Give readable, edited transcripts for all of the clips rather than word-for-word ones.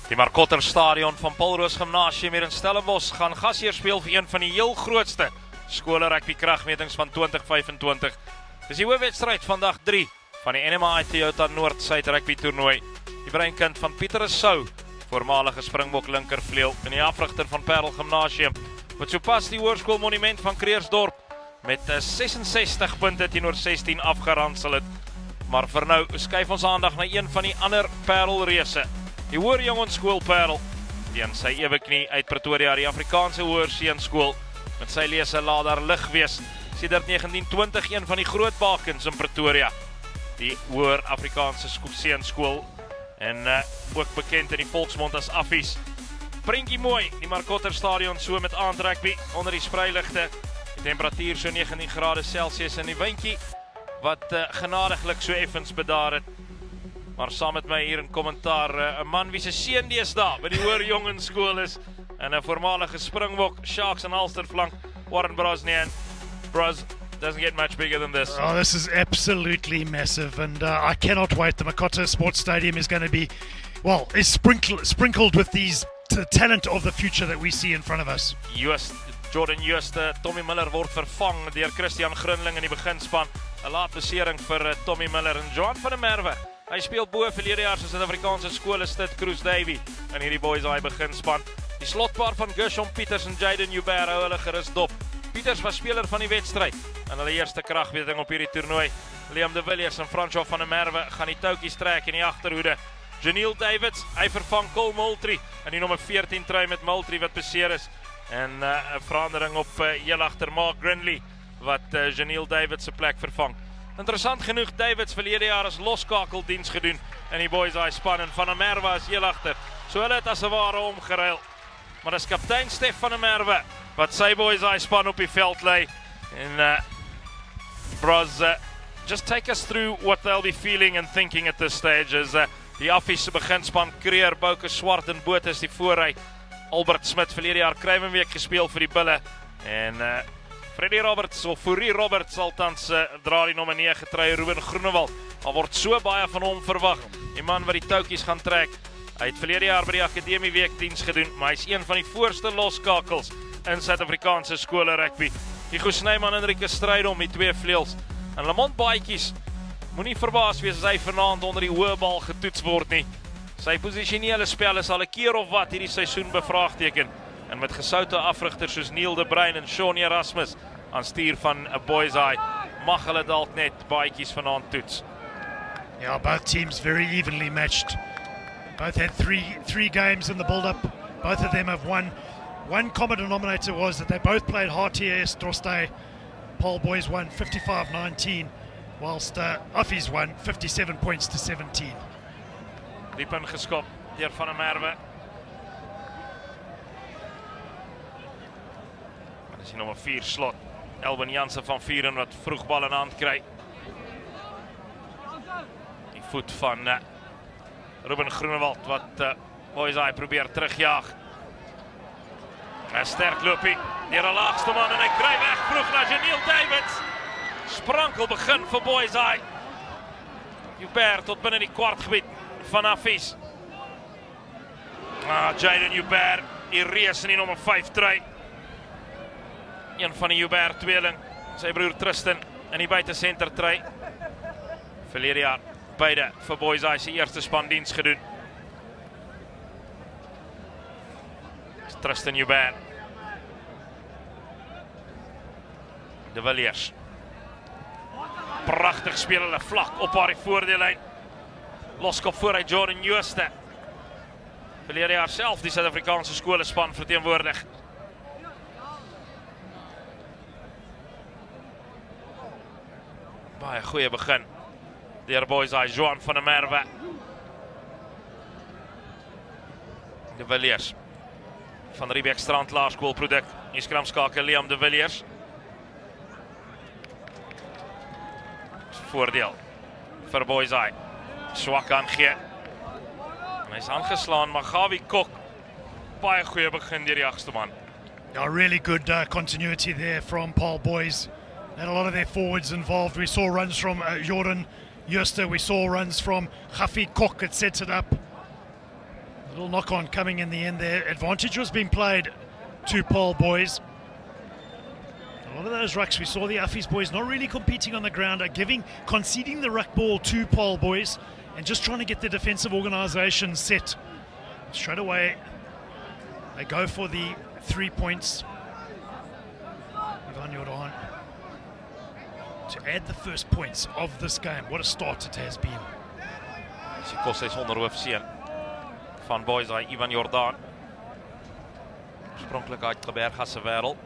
Die Markotter Stadion van Paulroos Gymnasium hier in Stellenbosch gaan gasheer speel vir een van die heel grootste skole rugby kragmetings van 2025. Dis die hoofwedstryd vandag 3 van die NMI Toyota Noord-Suid rugby toernooi. Die breinkind van Pieter Rousseau, voormalige Springbok linkervleuel en die afrigter van Parel Gymnasium, wat sopas die Hoërskool Monument van Kreersdorp met 66 punte teenoor 16 afgeransel het. Maar vir nou skuif ons aandag na een van die ander Parelreuse, die Hoër Jongensskool Parel, teen sy ewe knie uit Pretoria, die Afrikaanse Hoër Seunskool, met sy lese laat daar lig wees, sedert 1920 een van die groot bakens in Pretoria, die Hoër Afrikaanse Seunskool, en ook bekend in die volksmond as Affies. Prentjie mooi, die Markotter Stadion so met aandrukby onder die spreiligte, die temperatuur so 19 grade Celsius in die windjie, wat genadiglik so effens bedaar het. Maar saam met my hier in kommentaar, 'n man wie se seun deesdae by die Hoër Jongensskool is, en 'n voormalige Springbok, Sharks en Ulster flank, Warren Brosnan. Bros, doesn't get much bigger than this. Oh, this is absolutely massive, and I cannot wait. The Markotter Sports Stadium is going to be, well, is sprinkled with the talent of the future that we see in front of us. Jordan Jooste, Tommy Miller word vervang deur Christian Grunling in die beginspan. 'n Laat besering vir Tommy Miller en Johan van der Merwe. Hy speel bo verlede jaar se Suid-Afrikaanse skole Stit Cruz Davy in hierdie boys high beginspan. Die slotpaar van Gershom Pieters en Jaden Joubert hou hulle gerus dop. Pieters was speler van die wedstryd in hulle eerste kragmeting op hierdie toernooi. Liam de Villiers en François van der Merwe gaan die touwtjies trek in die agterhoede. Janiel Davids, hy vervang Cole Moultrie in die nommer 14 trui met Moultrie wat beseer is. En 'n verandering op heel agter Mark Grindley wat Janiel Davids se plek vervang. Interessant genoeg, Davids verlede jaar as loskakeldiens gedoen in die boys high span en van der Merwe as heel agter. So hulle het as 'n ware omgeruil. Maar dis kaptein Stef van der Merwe wat sy boys high span op die veld lei. En Bros, just take us through what they'll be feeling and thinking at this stage as die Affies se beginspan Kreer, Bouke Swart en Boot is die voorry. Albert Smit verlede jaar Kruivenweek gespeel vir die Bulle en Freddie Roberts of Fourie Roberts althans dra die nommer 9 trui. Ruben Groenewald, al word so baie van hom verwag, die man wat die touwtjies gaan trek. Hy het verlede jaar by die Akademie Week diens gedoen, maar hy is een van die voorste loskakels in Suid-Afrikaanse skole rugby. Hugo Snyman en Enrique Strydom, die twee vleuels. En Lamont Baatjies, moenie verbaas wees as hy vanaand onder die hoë bal getoets word nie. Sy posisionele spel is al 'n keer of wat hierdie seisoen bevraagteken. En met gesoute afrigters soos Neil de Bruin en Shaun Erasmus aan stuur van 'n boys high, mag hulle dalk net Baatjies vanaand toets. Yeah, both teams very evenly matched. Both had three games in the build-up. Both of them have won. One common denominator was that they both played hard TAS Dorstay. Paul boys won 55-19, whilst Affies won 57 points to 17. Diep ingeskop deur van der Merwe. Dat is die nommer 4 slot. Elwin Jansen van Vieren wat vroeg bal in hand kry. Die voet van Ruben Groenewald wat boys high probeer terugjaag. 'n Sterk loopie deur 'n laagste man en hy kry weg vroeg na Janiel Davids. Sprankel begin vir boys high. Joubert tot binne die kwartgebied van Affies. Jaden Joubert, die reus in die nommer 5 trui. Een van die Joubert tweeling, sy broer Tristan in die buitesenter trui. Verlede jaar beide vir boys high se eerste span diens gedoen. Tristan Joubert. De Villiers. Pragtig speel hulle vlak op haar voordeellyn. Loskop vooruit Jordan Jooste. Verlede jaar self die Suid-Afrikaanse skolespan verteenwoordig. Baie goeie begin deur boys high, Johan van der Merwe. De Villiers van Riebeek Strand Laerskoolproduk. Die skramskakel Liam de Villiers. Voordeel vir boys high. Swak aangee. En hy's aangeslaan, maar Gawie Kok, baie goeie begin deur die agste man. Yeah, really good continuity there from Paul boys. And a lot of their forwards involved. We saw runs from Jordan Jooste. We saw runs from Gawie Kok. It sets it up. A Little knock-on coming in the end there. Advantage was being played to Paul boys. A lot of those rucks, we saw the Uffies boys not really competing on the ground, conceding the ruck ball to Paul boys and just trying to get the defensive organisation set. Straight away, they go for the 3 points. Ivan Jordan to add the first points of this game. What a start it has been. Sy kos hy sonder hoofseën van Boysay, Ivan Jordan. Oorspronklik uit Gqeberha se wêreld.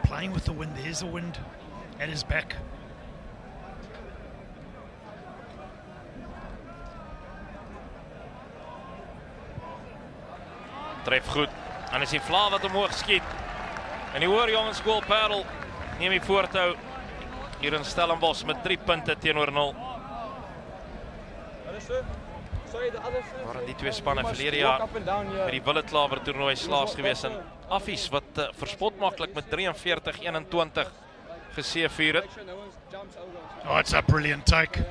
Playing with the wind, there's a wind at his back. Tref goed. En is die Vla wat omhoog skiet. En die Hoërjongenskool Parel neem die voortou hier in Stellenbosch met 3 punte teenoor 0. Waren die twee spanne verlede jaar met die Willeklawer toernooi slaags gewees in Affies wat verspotmaklik met 43-21 geseëvier het. Oh, it's a brilliant take.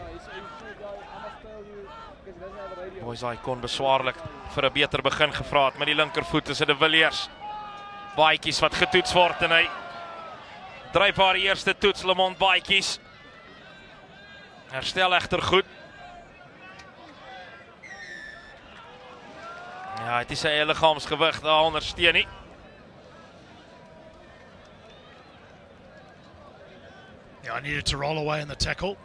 Boysay kon beswaarlik vir 'n beter begin gevra het met die linkervoet tussen de Villiers. Baadjies wat getoets word en hy dryf haar eerste toets, Lamont Baadjies. Herstel egter goed. Ja, het is sy eie liggaamsgewig daar ondersteun nie. Yeah, I needed to roll away in the tackle.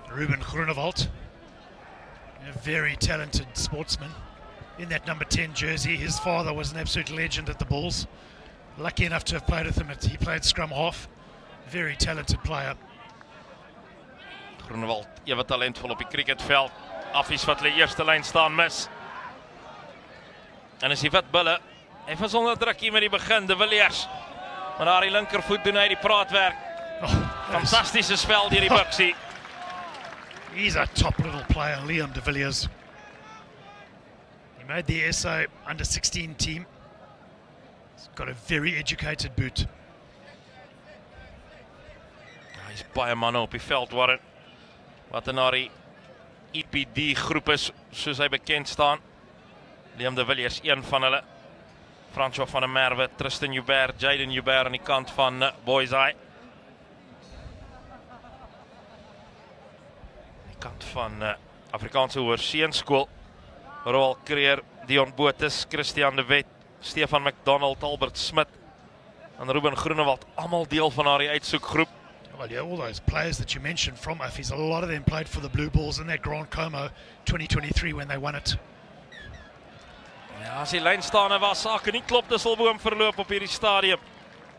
Ruben Groenewald, a very talented sportsman in that number 10 jersey. His father was an absolute legend at the Bulls. Lucky enough to have played with him. He played scrum half. Very talented player. Groenewald, ewe talentvol op die cricketveld. Affies wat hulle eerste lyn staan mis. En is die wit bulle. Hy was onder druk hier met die begin, de Villiers. Maar daar die linkervoet doen hy die praatwerk. Fantastische spel deur die Bucksie. He's a top little player, Liam de Villiers. He made the SA under-16 team. He's got a very educated boot. Hy's baie manne op die veld, Warren. Wat in na die EPD groep is, soos hy bekend staan. Liam de Villiers, een van hulle. Francois van der Merwe, Tristan Joubert, Jaden Joubert aan die kant van Boysay. Kant van Afrikaanse Hoërseunskool. Roel Creer, Dion Botes, Christian de Wet, Stefan McDonald, Albert Smit en Ruben Groenewald, allemaal deel van haar uitsoekgroep. Well, yeah, all those players that you mentioned from Affies, a lot of them played for the Blue Bulls in that Grand Como 2023 when they won it. Ja, as die lyn staan en waar sake nie klop, dis alboom verloop op hierdie stadium.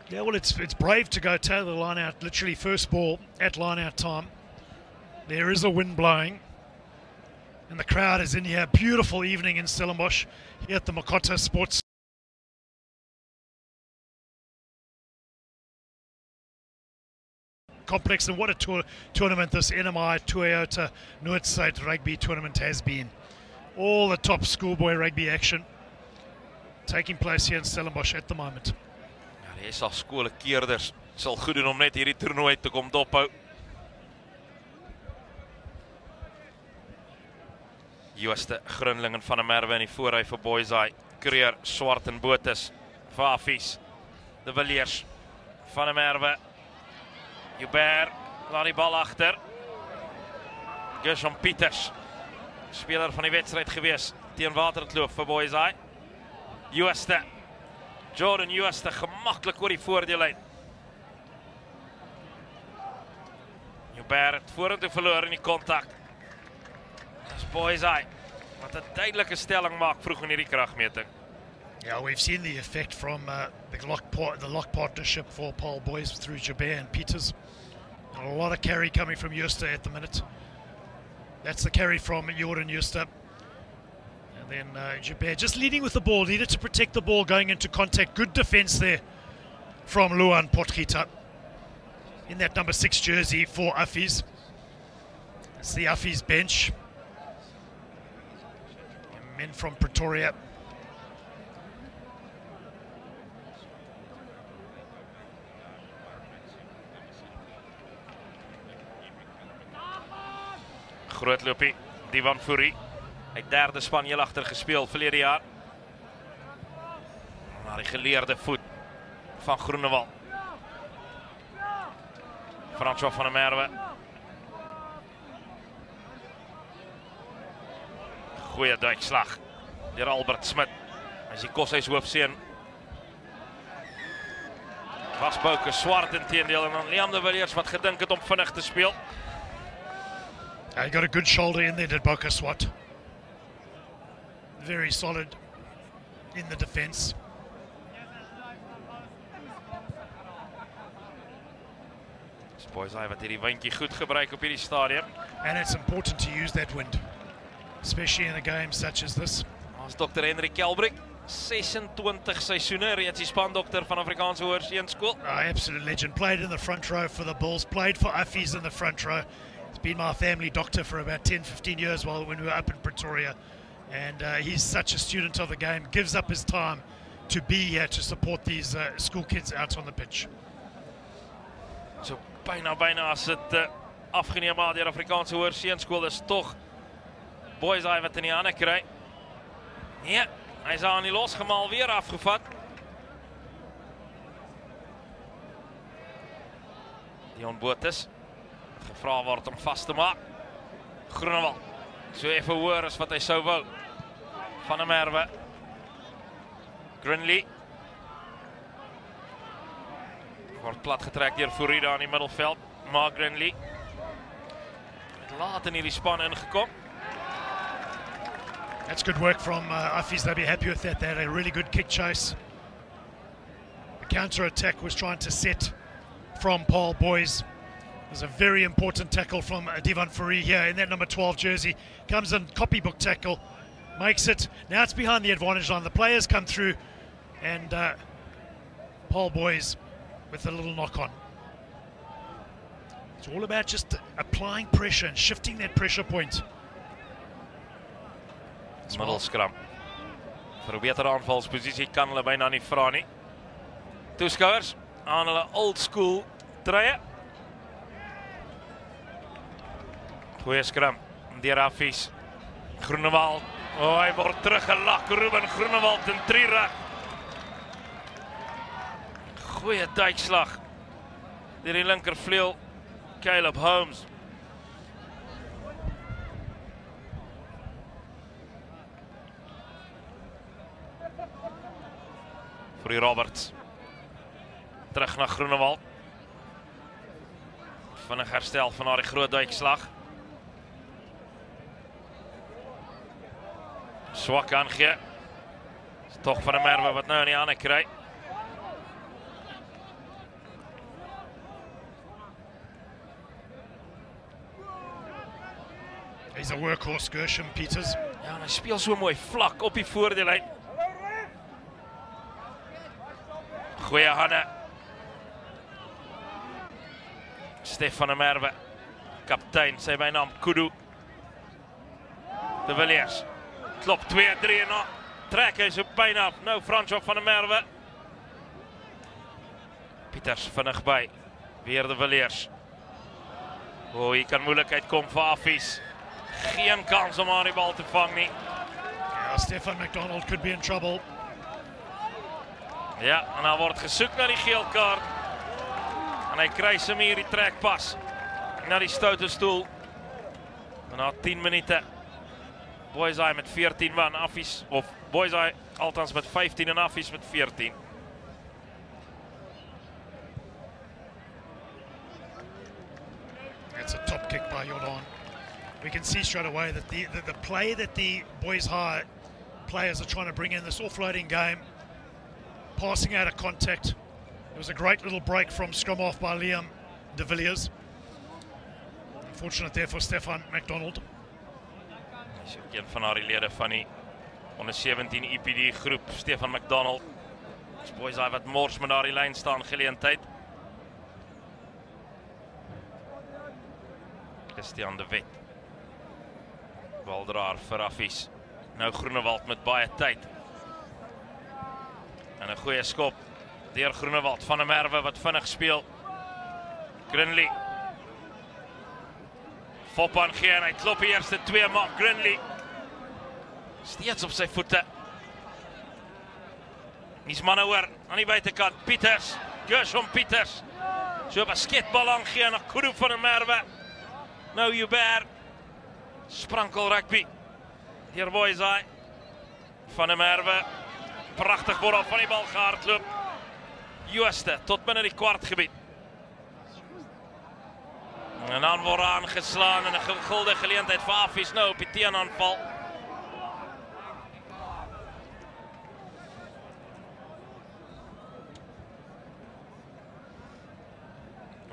Yeah, well, it's brave to go tail the line out, literally first ball at line out time. There is a wind blowing, and the crowd is in here. Beautiful evening in Stellenbosch, here at the Makota Sports Complex. And what a tournament this NMI Toyota Noordside Rugby Tournament has been. All the top schoolboy rugby action taking place here in Stellenbosch at the moment. Ja, die SA skole keerders sal goed doen om net hierdie toernooi te kom dophou. Jooste Grunlingen van der Merwe in die voorry vir Boysay. Creer, Swart en Botes vir Affies. De Villiers van der Merwe. Joubert laat die bal agter. Gershon Pieters, speler van die wedstryd gewees teen Waterkloof vir Boysay. Jooste, Jordan Jooste gemaklik oor die voordeellyn. Joubert het vorentoe verloor in die kontak. Dis Boysay wat 'n duidelike stelling maak vroeg in hierdie kragmeting. Yeah, we've seen the effect from the lock partnership for Paul Boys through Joubert and Peters. A lot of carry coming from Jooste at the minute. That's the carry from Jordan Jooste. And then Joubert just leading with the ball, needed to protect the ball going into contact. Good defense there from Luan Potgieter in that number 6 jersey for Affies. It's the Affies bench. Men from Pretoria. Groot loopie, Divan Fourie. Hy derde span heel agter gespeel verlede jaar. Maar die geleerde voet van Groenewald. François van der Merwe. Goeie duikslag deur Albert Smit. Hy is die Koshuis hoofseun. Was Bouke swart inteendeel en dan Liam de Villiers wat gedink het om vinnig te speel. He got a good shoulder in there, did Bouke Swart. Very solid in the defence. Boys, hy wat hierdie windjie goed gebruik op hierdie stadium. And it's important to use that wind, especially in a game such as this. Ons Dr. Henry Kelbrick, 26 seisoene reeds die spandokter van Afrikaanse Hoërseunskool. Absolute legend. Played in the front row for the Bulls, played for Uffies in the front row. He's been my family doctor for about 10, 15 years when we were up in Pretoria. And he's such a student of the game, gives up his time to be here to support these school kids out on the pitch. So bijna as dit afgeneem maar deur Afrikaanse Hoërseunskool is tog Boys Eye wat in die hande kry. Nee, hy is aan die losgemaal weer afgevat. Dion Botha gevra word om vas te maak. Groenewald, so effe hoër as wat hy sou wou. Van der Merwe. Grinley. Word plat getrek deur Fourie aan die middelveld. Mark Grinley. Het laat in hierdie span ingekom. That's good work from Uffies. They'll be happy with that. They had a really good kick chase. The counter-attack was trying to set from Paul Boys. It was a very important tackle from Divan Fourie here in that number 12 jersey. Comes in, copybook tackle, makes it. Now it's behind the advantage line. The players come through and Paul Boys with a little knock on. It's all about just applying pressure and shifting that pressure point. Middelskram. Vir 'n beter aanvalsposisie kan hulle byna nie vra nie. Toeskouers aan hulle old school treie. Goeie skram deur Uffies. Groenewald. Hy word teruggelak. Ruben Groenewald in 3 reg. Goeie duikslag deur die linkervleuel Caleb Holmes. Fourie Roberts. Terug na Groenewald. Vinnig herstel van haar groot duikslag. Swak aangee. Is tog van der Merwe wat nou in die hande kry. He's a workhorse, Gershom Peters. Ja, hy speel so mooi vlak op die voordeellyn. Goeie hande. Stefan de Merwe, kaptein, sy bynaam Kudu. De Villiers. Klop 2-3 en dan trek hy so byna af. Nou François van der Merwe. Pieters vinnig by. Weer de Villiers. Hier kan moeilikheid kom vir Uffies. Geen kans om aan die bal te vang nie. Yeah, Stefan McDonald could be in trouble. Ja, en dan word gesoek na die geel kaart. En hy kry hom hier die trekpas na die stoute stoel. En na 10 minute Boys Eye met 14 van Uffies, of Boys Eye althans met 15 en Uffies met 14. That's a top kick by Jordan. We can see straight away that the play that the Boys High players are trying to bring in, this offloading game, passing out of contact. It was a great little break from scrum off by Liam de Villiers. Unfortunate there for Stefan McDonald. Hy is ook een van haar lede van die onder 17 EPD groep, Stefan McDonald. Dis Boys Eye wat mors met daar die lyn staan geleentheid. Christian de Wet. Baldraar vir Uffies. Nou Groenewald met baie tyd. En 'n goeie skop deur Groenewald. Van der Merwe wat vinnig speel. Grinley. Foppan gee en hy klop die eerste 2, Mark Grindley. Steeds op sy voete. Hier's manne oor, aan die buitekant, Pieters, Gershom Pieters. So 'n sketbal aangee na Kudu van der Merwe. Nou Joubert, sprankel rugby. Deur Boysaai, van der Merwe, pragtig word al van die bal gehardloop. Jooste, tot binne die kwartgebied. En dan word aangeslaan en 'n gulde geleentheid vir Affies nou op die teenaanval.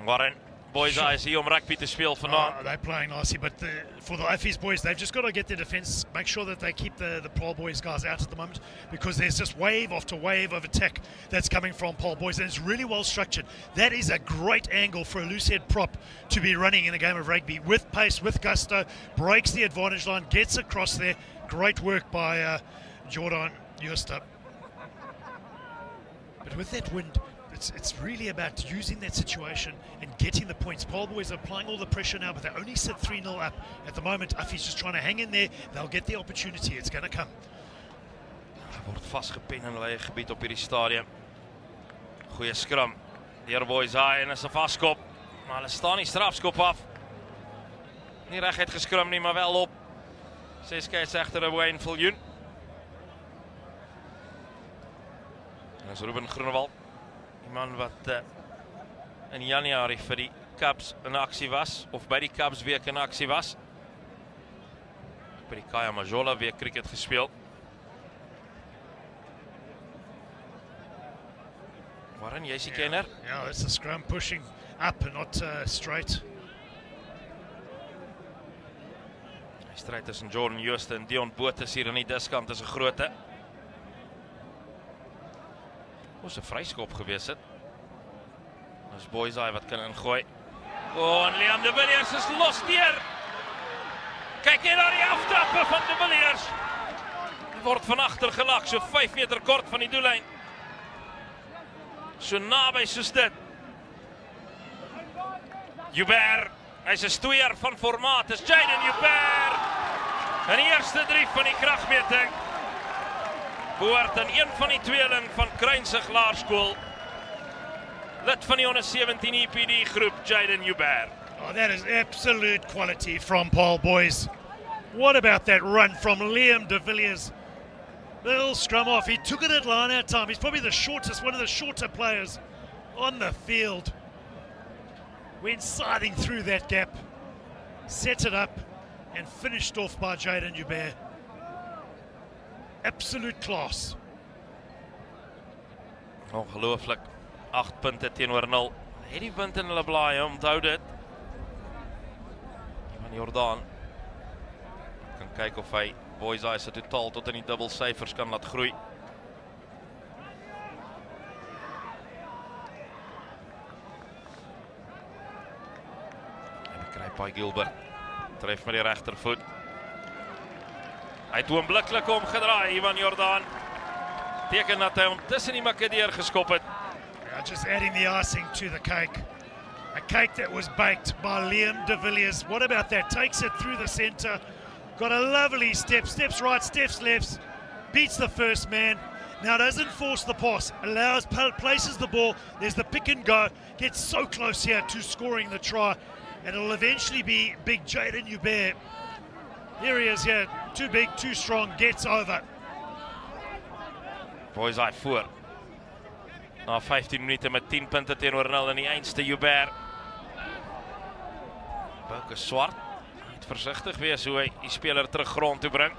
Warren, Boysaai is hier om rugby te speel vanaand. They're playing nicely, but for the Affies boys, they've just got to get their defence, make sure that they keep the Paul Boys guys out at the moment, because there's just wave after wave of attack that's coming from Paul Boys, and it's really well structured. That is a great angle for a loose head prop to be running in a game of rugby, with pace, with gusto, breaks the advantage line, gets across there. Great work by Jordan Jooste. But with that wind, it's really about using that situation and getting the points. Paul Boys are applying all the pressure now, but they only sit 3-0 up at the moment. Affies just trying to hang in there. They'll get the opportunity. It's going to come. Word vasgepen in hulle eie gebied op hierdie stadium. Goeie skram. Deur Boysaai en is 'n vaskop. Maar hulle staan nie strafskop af. Nie reguit geskram nie, maar wel op. 6 skeieregter Wayne Viljoen. En is Ruben Groenewald. Die man wat in Januarie vir die Cubs in aksie was, of by die Cubs week in aksie was. By die Kaya Majola week cricket gespeel. Warren, jy is die kenner? Yeah, it's the scrum pushing up and not straight. Die stryd tussen Jordan Jooste en Dion Botha hier in die diskant is 'n groote. Moes 'n vryskop gewees het. Dis Boysaai wat kan ingooi. En Liam de Villiers is los deur. Kyk net na die aftrappe van de Villiers. Hy word van agter gelag, so 5 meter kort van die doellyn. So naby soos dit. Joubert, hy's 'n stoeier van formaat, is Jayden Joubert. En die eerste 3 van die kragmeting behoort aan een van die tweeling van Kruinsig Laerskool. Lid van die onder 17 EPD groep, Jayden Joubert. Oh, that is absolute quality from Paul Boys. What about that run from Liam de Villiers? Little scrum off. He took it at line out time. He's probably the shortest, one of the shorter players on the field. Went siding through that gap, set it up, and finished off by Jayden Joubert. Absolute class. Ongelooflik. 8 punte teenoor 0. Het die wind in hulle blaai, onthou dit. Van Jordaan kan kyk of hy Boysaai se totaal tot in die dubbel syfers kan laat groei. En kry Pai Gilbert. Tref met die regtervoet. Hy het oombliklik omgedraai, Ivan Jordaan. Teken dat hy hom tussen die makke deur geskop het. Yeah, just adding the icing to the cake. A cake that was baked by Liam de Villiers. What about that? Takes it through the centre. Got a lovely step. Steps right, steps left. Beats the first man. Now doesn't force the pass. Allows, places the ball. There's the pick and go. Gets so close here to scoring the try. And it'll eventually be big Jayden Joubert. Here he is here. Too big, too strong. Gets over. Boysaai voor. Na 15 minute met 10 punte teenoor 0 in die eindste Joubert. Bouke Swart. Moet versigtig wees hoe hy die speler terug grond toe bring.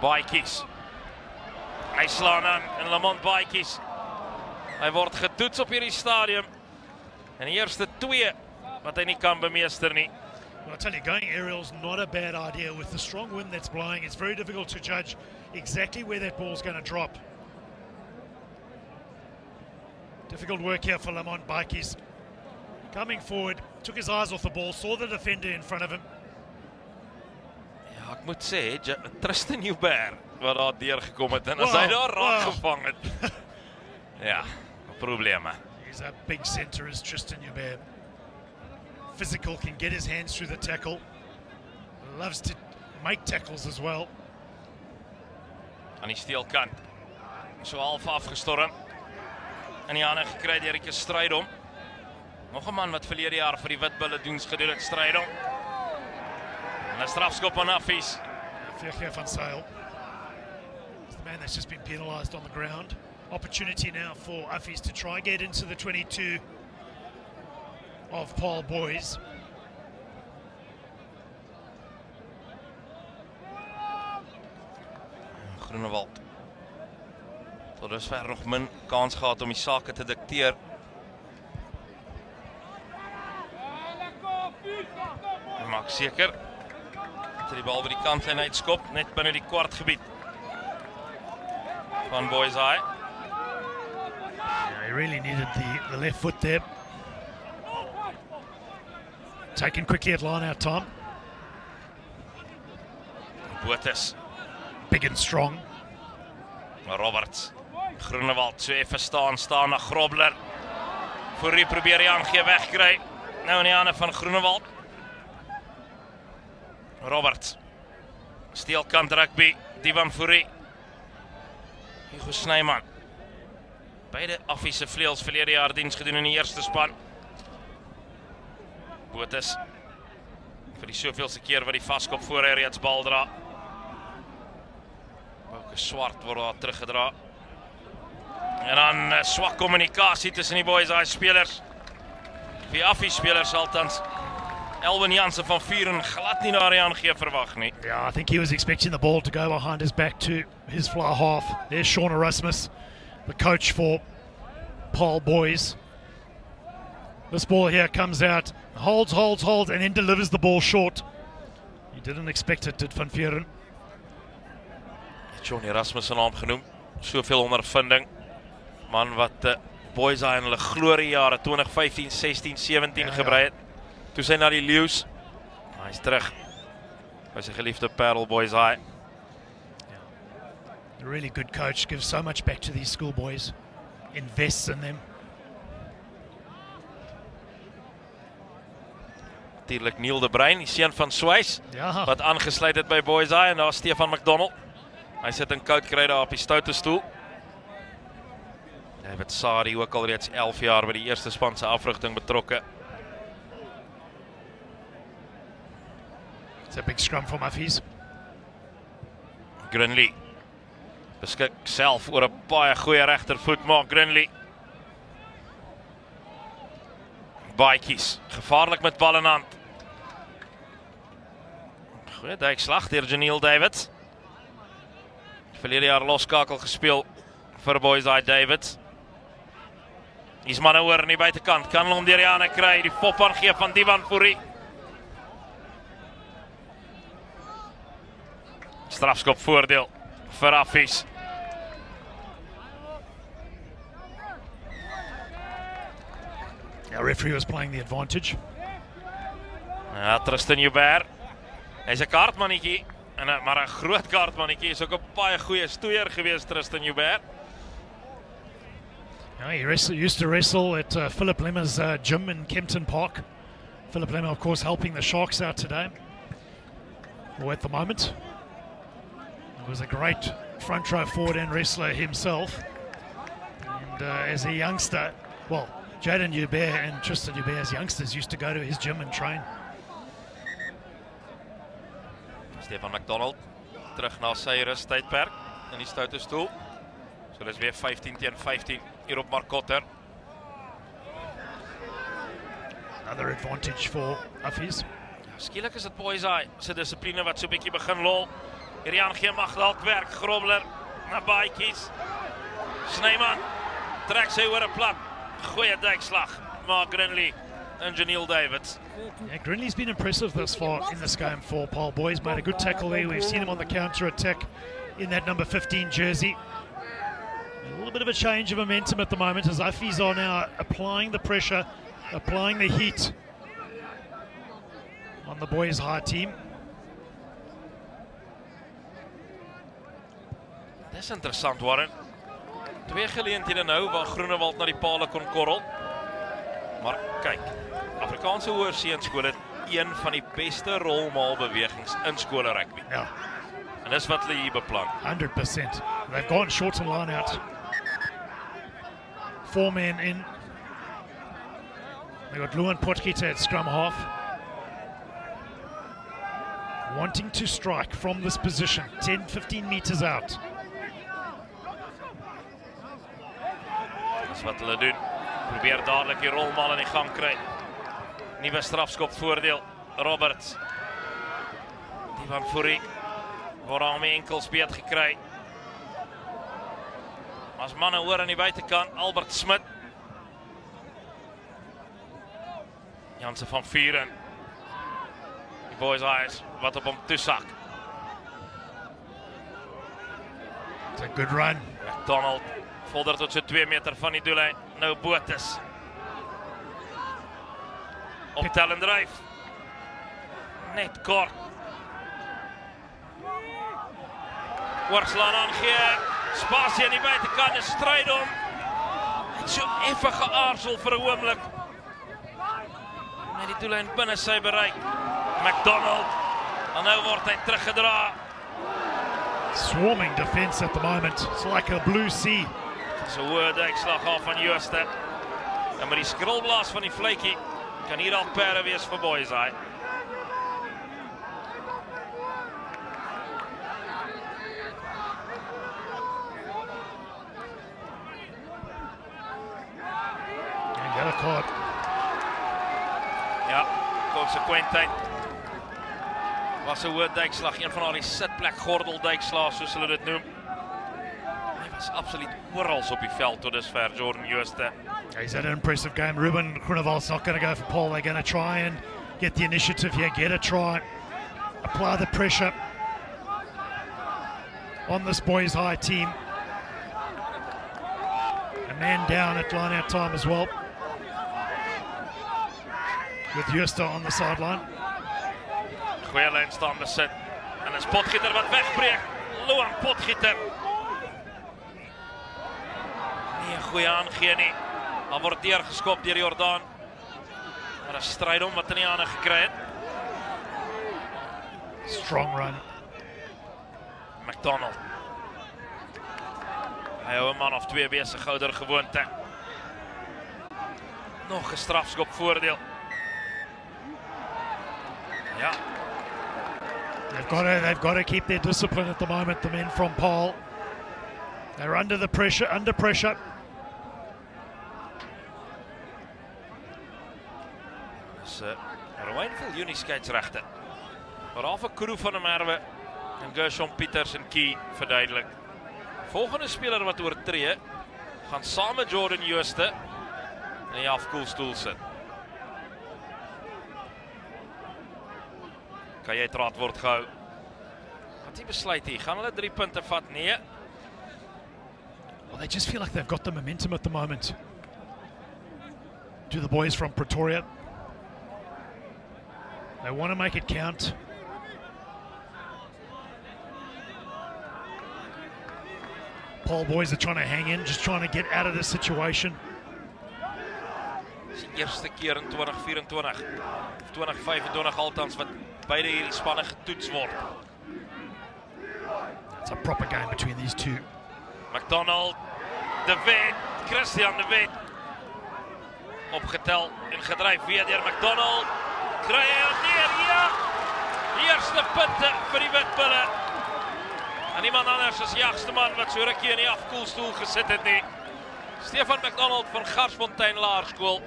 Baatjies. Hy slaan aan in Lamont Baatjies. Hy word getoets op hierdie stadium. En die eerste 2 wat hy nie kan bemeester nie. Well, I tell you, going aerial's not a bad idea. With the strong wind that's blowing, it's very difficult to judge exactly where that ball's going to drop. Difficult work here for Lamont Baatjies. Coming forward, took his eyes off the ball, saw the defender in front of him. Ja, ek moet sê, Tristan Joubert wat daar deurgekom het en as hy daar raak gevang het. Ja, probleme. He's a big centre, is Tristan Joubert. physical, can get his hands through the tackle. Loves to make tackles as well. Aan die steelkant. So half afgestorm. En die hande gekry deur Rieke Strydom. Nog 'n man wat verlede jaar vir die Witbulle diens gedoen het, Strydom. En 'n strafskop aan Affies. Viergeer van Sail. It's the man that's just been penalised on the ground. Opportunity now for Affies to try get into the 22 of Paul Boys. Groenewald. Tot dusver nog min kans gehad om die sake te dikteer. Maak seker dat die bal by die kantlyn uitskop, net binne die kwartgebied van Boys High. Yeah, he really needed the left foot there. Taken quickly at line out time. Botes. Big and strong. Roberts. Groenewald so effe staan na Grobler. Fourie probeer die aangee wegkry. Nou in die hande van Groenewald. Roberts. Steelkant rugby, Divan Fourie. Hugo Snyman. Beide Affies se vleuels verlede jaar diens gedoen in die eerste span. Botes. Vir die soveelste keer wat die vaskop voor hy reeds bal dra. Bouke Swart word daar teruggedra. En dan swak kommunikasie tussen die Boys High spelers. Die Affies spelers althans. Elwin Jansen van Vuren glad nie daar aangee verwag nie. Yeah, I think he was expecting the ball to go behind his back to his fly half. There's Sean Erasmus, the coach for Paul Boys. This ball here comes out, holds, and then delivers the ball short. He didn't expect it, did Van Vuren. Sean Erasmus se naam genoem. Soveel ondervinding. Man wat Boys High in hulle gloriejare 2015, 16, 17 gebrei het. Toe sy na die Leeu's. Hy is terug by sy geliefde Parel Boys High. A really good coach, gives so much back to these schoolboys, invests in them. Natuurlik Neil de Bruin, die seun van Swys, Ja. wat aangesluit het by Boys High, en daar Stefan McDonald. Hy sit in koud kry daar op die stoute stoel. David Sari ook al reeds 11 jaar by die eerste span se afrigting betrokke. It's a big scrum for Muffies. Grinley beskik self oor 'n baie goeie regtervoet, maak Grinley. Baatjies, gevaarlik met bal in hand. Goeie duikslag deur Janiel Davids. Verlede jaar loskakel gespeel vir Boys High Davids. Hier's manne oor aan die buitekant, kan hom deur die hande kry, die fop aangee van Divan Fourie. Strafskop voordeel vir Affies. Our referee was playing the advantage. Ja, Tristan Joubert. Hy's 'n kaartmannetjie, maar 'n groot kaartmannetjie. Is ook 'n baie goeie stoeier geweest, Tristan Joubert. Yeah, he used to wrestle at Philip Lemmer's gym in Kempton Park. Philip Lemmer, of course, helping the Sharks out today, or at the moment. He was a great front row forward and wrestler himself. And as a youngster, well, Jaden Joubert and Tristan Joubert as youngsters used to go to his gym and train. Stefan McDonald terug na sy rustydperk in die stoute stoel. So dis weer 15-15 hier op Marcotter. Another advantage for Affies. Skielik is dit Boys High se dissipline wat so 'n bietjie begin lol. Hierdie aangee mag dalk werk. Grobler na Baatjies. Snyman trek sy oor 'n plat. Goeie duikslag. Mark Grinley and Janiel Davids. Yeah, Grinley's been impressive thus far in this game for Paul Boys. Made a good tackle there. We've seen him on the counter attack in that number 15 jersey. A little bit of a change of momentum at the moment as Affies are now applying the pressure, applying the heat on the Boys High team. Dis interessant, Warren. Twee geleenthede nou waar Groenewald na die paal kon korrel. Maar kyk, Afrikaanse Hoërseunskool het een van die beste rolmaalbewegings in skole rugby. Yeah, En dis wat hulle hier beplan. 100%. They've gone short and line out. 4 men in. They got Luan Potgieter at scrum half. Wanting to strike from this position, 10-15 meters out. Dis wat hulle doen. Probeer dadelik die rolmaal in die gang kry. Nuwe strafskop voordeel. Roberts. Die van Fourie. Word aan my enkels beet gekry. As manne hoor aan die buitekant, Albert Smit. Janse van Vuren. Die boys eyes wat op hom toesak. It's a good run. McDonald vorder tot so 2 meter van die doellyn. Nou Botes. Optel en dryf. Net kort. Oorslaan aangee. Spasie aan die buitekant, 'n stryd om. Het so effe geaarsel vir 'n oomblik. Net die doellyn binne sy bereik. McDonald. En nou word hy teruggedra. Swarming defense at the moment. It's like a blue sea. Dis 'n hoë duikslag af van Jooste. En met die skrilblaas van die fluitjie kan hier al perde wees vir boys eye. And get a card. Ja, konsekwentheid. Was 'n hoë duikslag, een van al die sitplek gordelduikslae soos hulle dit noem. Hy was absoluut oral op die veld tot dusver, Jordan Jooste. He's had an impressive game. Ruben Groenewold's not going to go for Paul. They're going to try and get the initiative here, get a try, apply the pressure on this boys high team. A man down at line out time as well, with Jooste on the sideline. Goeie lynstand besit. En 'n Potgieter wat wegbreek. Luan Potgieter. Nie 'n goeie aangee nie. Al word deurgeskop deur Jordaan. Maar 'n stryd om wat in die hande gekry het. Strong run. McDonald. Hy hou 'n man of 2 besig, ouer gewoonte. Nog 'n strafskop voordeel. Ja. They've got to keep their discipline at the moment, the men from Paul. They're under pressure. Dis Rwynville Unie-skeidsregter. Maar half 'n Crew van der Merwe en Gershon Pieters en Key verduidelik. Volgende speler wat oortree, gaan saam met Jordan Jooste in die afkoelstoel sit. Kan jy draad word gehou? Wat die besluit hier? Gaan hulle 3 punte vat? Nee. Well, they just feel like they've got the momentum at the moment. To the boys from Pretoria. They want to make it count. Paul boys are trying to hang in, just trying to get out of this situation. Dis die eerste keer in 2024 of 2025 althans wat beide hierdie spanne getoets word. It's a proper game between these two. McDonald, De Wet, Christian De Wet. Opgetel en gedryf weer deur McDonald. Kry hy neer, ja! Die eerste punte vir die Witbulle. En niemand anders as jagste man wat so rukkie in die afkoelstoel gesit het nie. Stefan McDonald van Garsfontein Laerskool.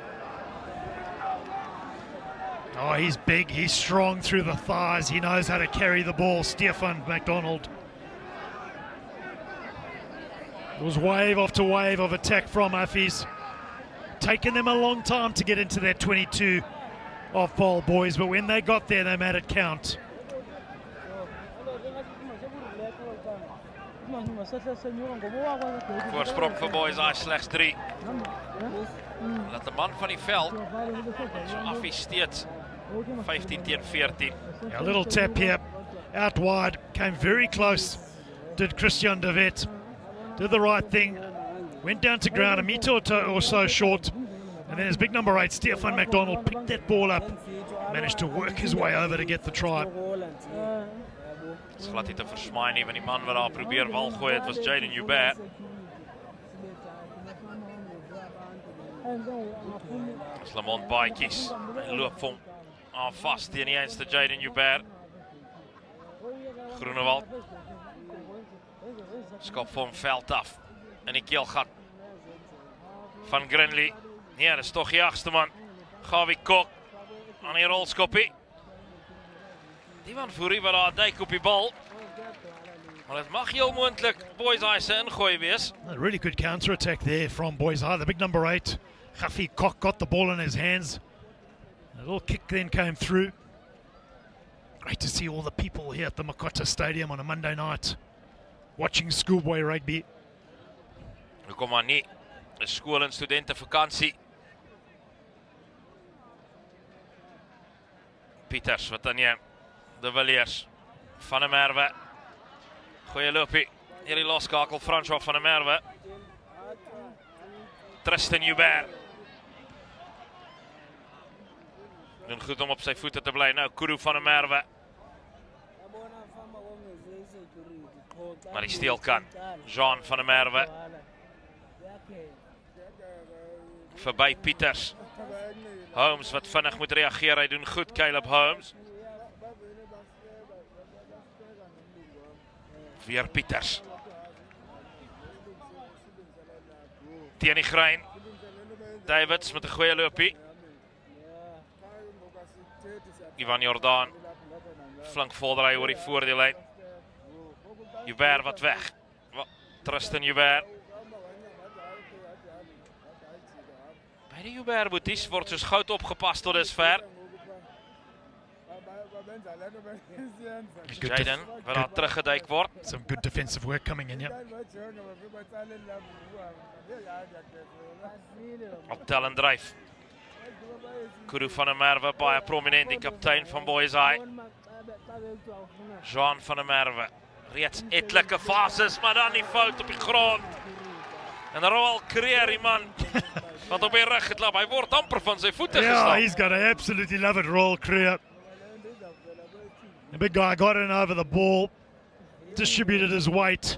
Oh, he's big, he's strong through the thighs. He knows how to carry the ball, Stefan McDonald. It was wave after wave of attack from Affies. Taken them a long time to get into that 22 of Paul boys, but when they got there, they made it count. Voorsprong vir boys, hy slegs 3. Laat 'n man van die veld, so Affies steeds 15-14. A little tap here, out wide, came very close. Did Christian De Wet, did the right thing, went down to ground a meter or so short, And then his big number 8, Stefan McDonald, picked that ball up, managed to work his way over to get the try. Is glad nie te versmaai nie, want die man wat daar probeer bal gooi het was Jaden Joubert. Dis Lamont Baatjies. Hy loop vir hom aan vas teen die eenste Jaden Joubert. Groenewald skop vir hom veld af in die keelgat van Grinley. Nee, dis tog die jagste man. Gawie Kok aan die rolskoppie. Die man Fourie wat daar duik op die bal. Maar dit mag heel moontlik Boys-High se ingooi wees. A really good counter-attack there from Boys-High. The big number 8, Gawie Kok, got the ball in his hands. A little kick then came through. Great to see all the people here at the Makota Stadium on a Monday night watching schoolboy rugby. Hoekom maar nie? Dis skool en studente vakansie. Pieters wat dan neem. De Villiers, Van der Merwe. Goeie loopie. Hierdie loskakel François Van der Merwe. Tristan Joubert. Doen goed om op sy voete te bly. Nou Kuru Van der Merwe. Maar die steelkant. Jean Van der Merwe. Verby Pieters. Holmes wat vinnig moet reageer. Hy doen goed, Caleb Holmes. Weer Pieters. Teen die grein. Davids met 'n goeie loopie. Ivan Jordan. Flank vordery oor die voordeellyn. Joubert wat weg. Tristan Joubert. Beide Joubert boeties word soos goud opgepas tot dusver. Jaden wat daar teruggeduik word. Some good defensive work coming in here. Op tel en dryf. Kuru Van der Merwe, baie prominent, die kaptein van Boys-High. Jean Van der Merwe. Reeds etlike fases, maar dan die fout op die grond. En Roel Creer, die man wat op die rug geklap. Hy word amper van sy voete Yeah, gestap. he's got to absolutely love it, Royal Creer. The big guy got in over the ball, distributed his weight,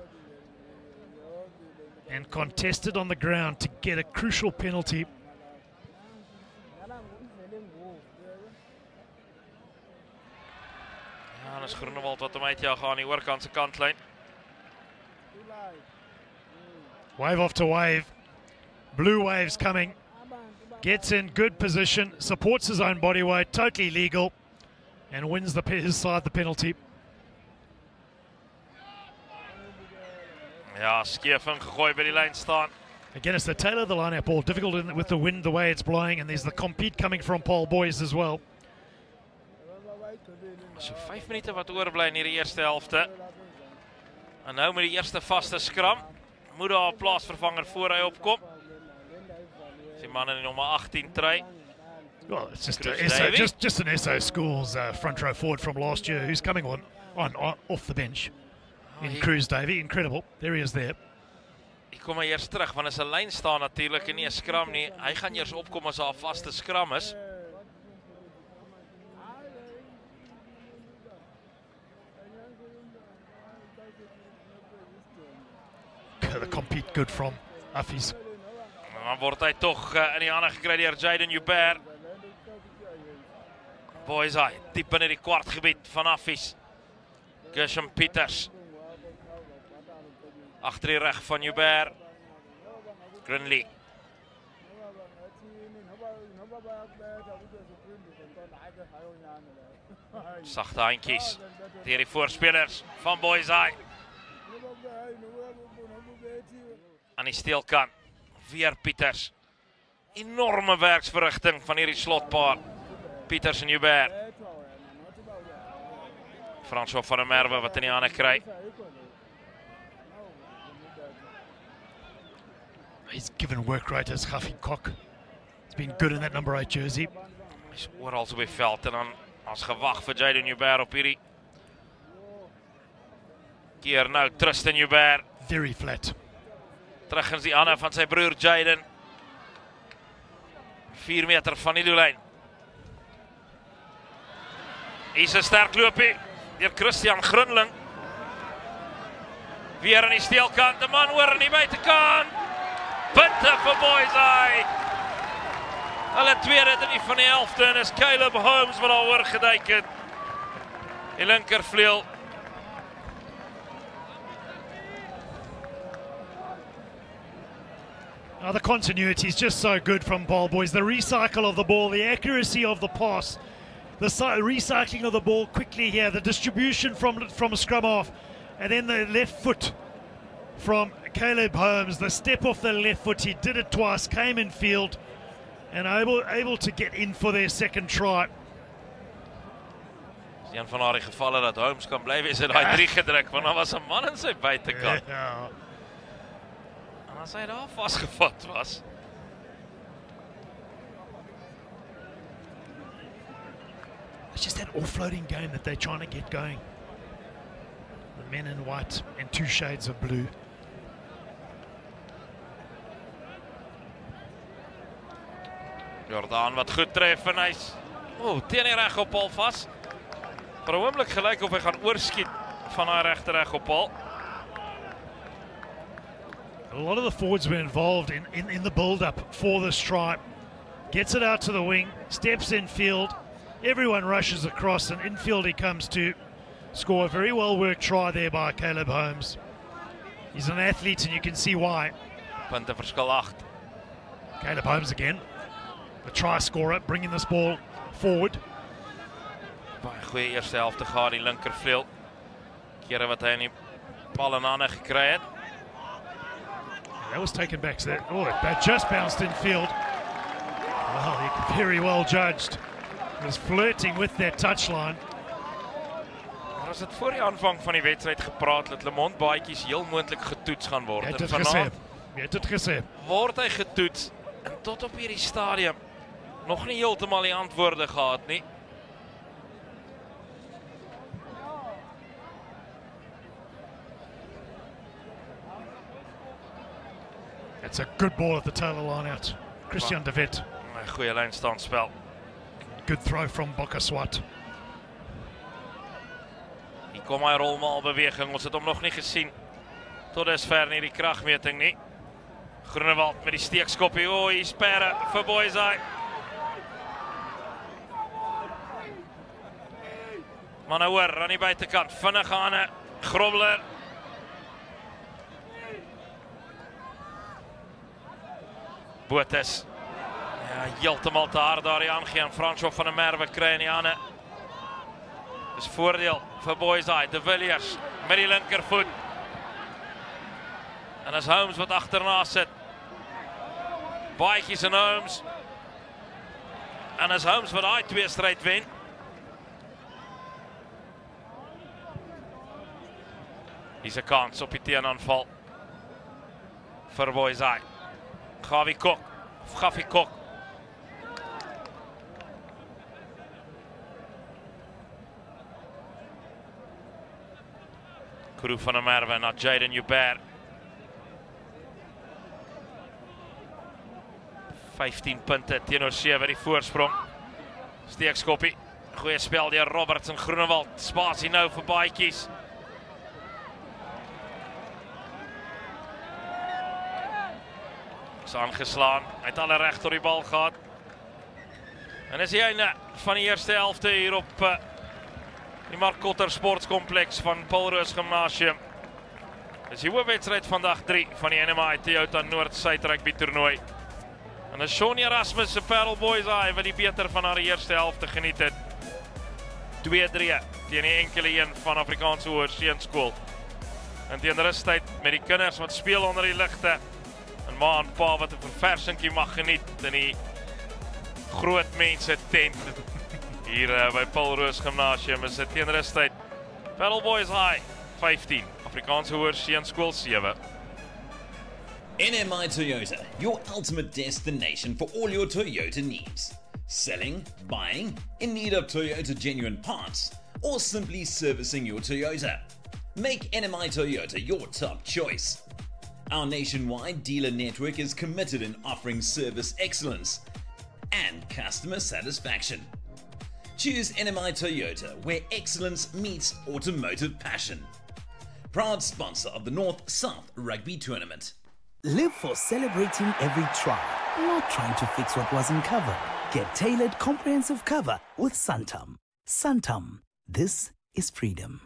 and contested on the ground to get a crucial penalty. Ja, dis Groenewald wat hom uitjaag aan die oorkant se kantlyn. Wave off to wave. Blue Waves coming. Gets in good position, supports his own body weight, totally legal, and wins his side the penalty. Ja, skeef ingegooi by die lyn staan. Again, it's the tail of the line-out ball. Difficult with the wind, the way it's blowing, and there's the compete coming from Paul Boys as well. So 5 minute wat oorbly in hierdie eerste helfte. En nou met die eerste vaste skram. Moet daar 'n plaasvervanger voor hy opkom. Die man in nommer 18 try. Well, it's just Chris a SO, Davey. just an SO Schools front row forward from last year who's coming on off the bench. In Cruz Davey, incredible. There he is there. Ek kom maar eers terug want as 'n lyn staan natuurlik en nie 'n skram nie. Hy gaan eers opkom as daar 'n vaste skram is. The compete good from Affies. En dan word hy tog in die hande gekry deur Jaden Joubert. Boys-High, diep in die kwartgebied van Affies. Gershom Pieters. Agter die reg van Joubert. Grinley. Sagte handjies deur die voorspelers van Boys-High. Aan die steelkant, weer Pieters. Enorme werksverrigting van hierdie slotpaar. Pieters en Joubert. François Van der Merwe wat in die hande kry. He's given work right as Gawie Kok. He's been good in that number 8 jersey. Hy's oral op die veld en dan as gewag vir Jaden Joubert op hierdie keer nou Tristan Joubert. Very flat. Terug in die hande van sy broer Jaden. 4 meter van die doellyn. Hier's 'n sterk loopie deur Christian Grunling. Weer aan die steelkant, 'n man oor aan die buitekant. Punte vir Boyseye. Hulle tweede drie van die helfte en is Caleb Holmes wat daar oorgeduik het. Die linkervleuel. Oh, the continuity is just so good from Ball Boys. The recycle of the ball, the accuracy of the pass, the recycling of the ball quickly here, the distribution from scrum off, and then the left foot from Caleb Holmes, the step off the left foot. He did it twice, came in field, and able to get in for their second try. Een van daardie gevalle dat Holmes kan bly wees, het daai 3 gedruk, want daar was 'n man in sy buitekant. Yeah. En as hy daar vasgevat was. It's just that offloading game that they're trying to get going. The men in white and 2 shades of blue. Jordan wat goed tref en hy's teen die reg op paal vas. Vir 'n oomblik gelyk of hy gaan oorskiet van daai regte reg op paal. A lot of the forwards were involved in the build-up for this try. Gets it out to the wing, steps in field. Everyone rushes across, and infield he comes to score a very well-worked try there by Caleb Holmes. He's an athlete, and you can see why. Punte verskil 8. Caleb Holmes again, the try scorer, bringing this ball forward. Baie goeie eerste helfte gehad, die linkervleuel. Kere wat hy in die bal in hande gekry het. That was taken back to that. Oh, that just bounced in field. Well, very well judged. He was flirting with that touchline. Maar as dit voor die aanvang van die wedstryd gepraat dat Lemont baadjies heel moontlik getoets gaan word. Jy het dit gesê. Word hy getoets en tot op hierdie stadium nog nie heeltemal die antwoorde gehad nie. It's a good ball at the tail of the line out. Christian de Wet. Een goeie lijnstaanspel. Good throw from Bokaswat. Hier kom hy rolmaalbeweging. Ons het hom nog nie gesien. Tot dusver nie die kragmeting nie. Groenewald met die steekskoppie. O, hier sperre vir Boyseye. Maar nou hoor, aan die buitekant. Vinnig aan Grobler. Botes. Ja, heeltemal te hard daar die aangee en Francois van der Merwe kry in die hande. Dis voordeel vir Boyseye. De Villiers met die linkervoet. En as Holmes wat agterna sit. Baadjies en Holmes. En as Holmes wat daai 2 stryd wen. Hier's 'n kans op die teenaanval vir Boyseye. Gawie Kok. Kuru van der Merwe na Jaden Joubert. 15 punte teenoor 7 die voorsprong. Steekskoppie. Goeie spel deur Roberts en Groenewald. Spasie nou vir baadjies. Is aangeslaan. Hy het alle reg tot die bal gehad. En is die einde van die eerste helfte hier op die Mark Kotter Sportskompleks van Paulroos Gymnasium. Dis die hoofwedstryd vandag 3 van die NMI Toyota Noord-Suid Rugby toernooi. En is Shaun Erasmus se Parel Boyseye wat die beter van haar eerste helfte geniet het. 2-3 teen die enkele een van Afrikaanse Hoërseunskool. En teen rustyd met die kinders wat speel onder die ligte. En ma en pa wat 'n verversingkie mag geniet in die groot mense tent hier by Paulroos Gymnasium. Is dit teen rustyd Parel Boyseye 15, Afrikaanse Hoërseunskool 7. NMI Toyota, your ultimate destination for all your Toyota needs. Selling, buying, in need of Toyota genuine parts, or simply servicing your Toyota. Make NMI Toyota your top choice. Our nationwide dealer network is committed in offering service excellence and customer satisfaction. Choose NMI Toyota, where excellence meets automotive passion. Proud sponsor of the North-South Rugby Tournament. Live for celebrating every try, not trying to fix what wasn't covered. Get tailored comprehensive cover with Santam. Santam, this is freedom.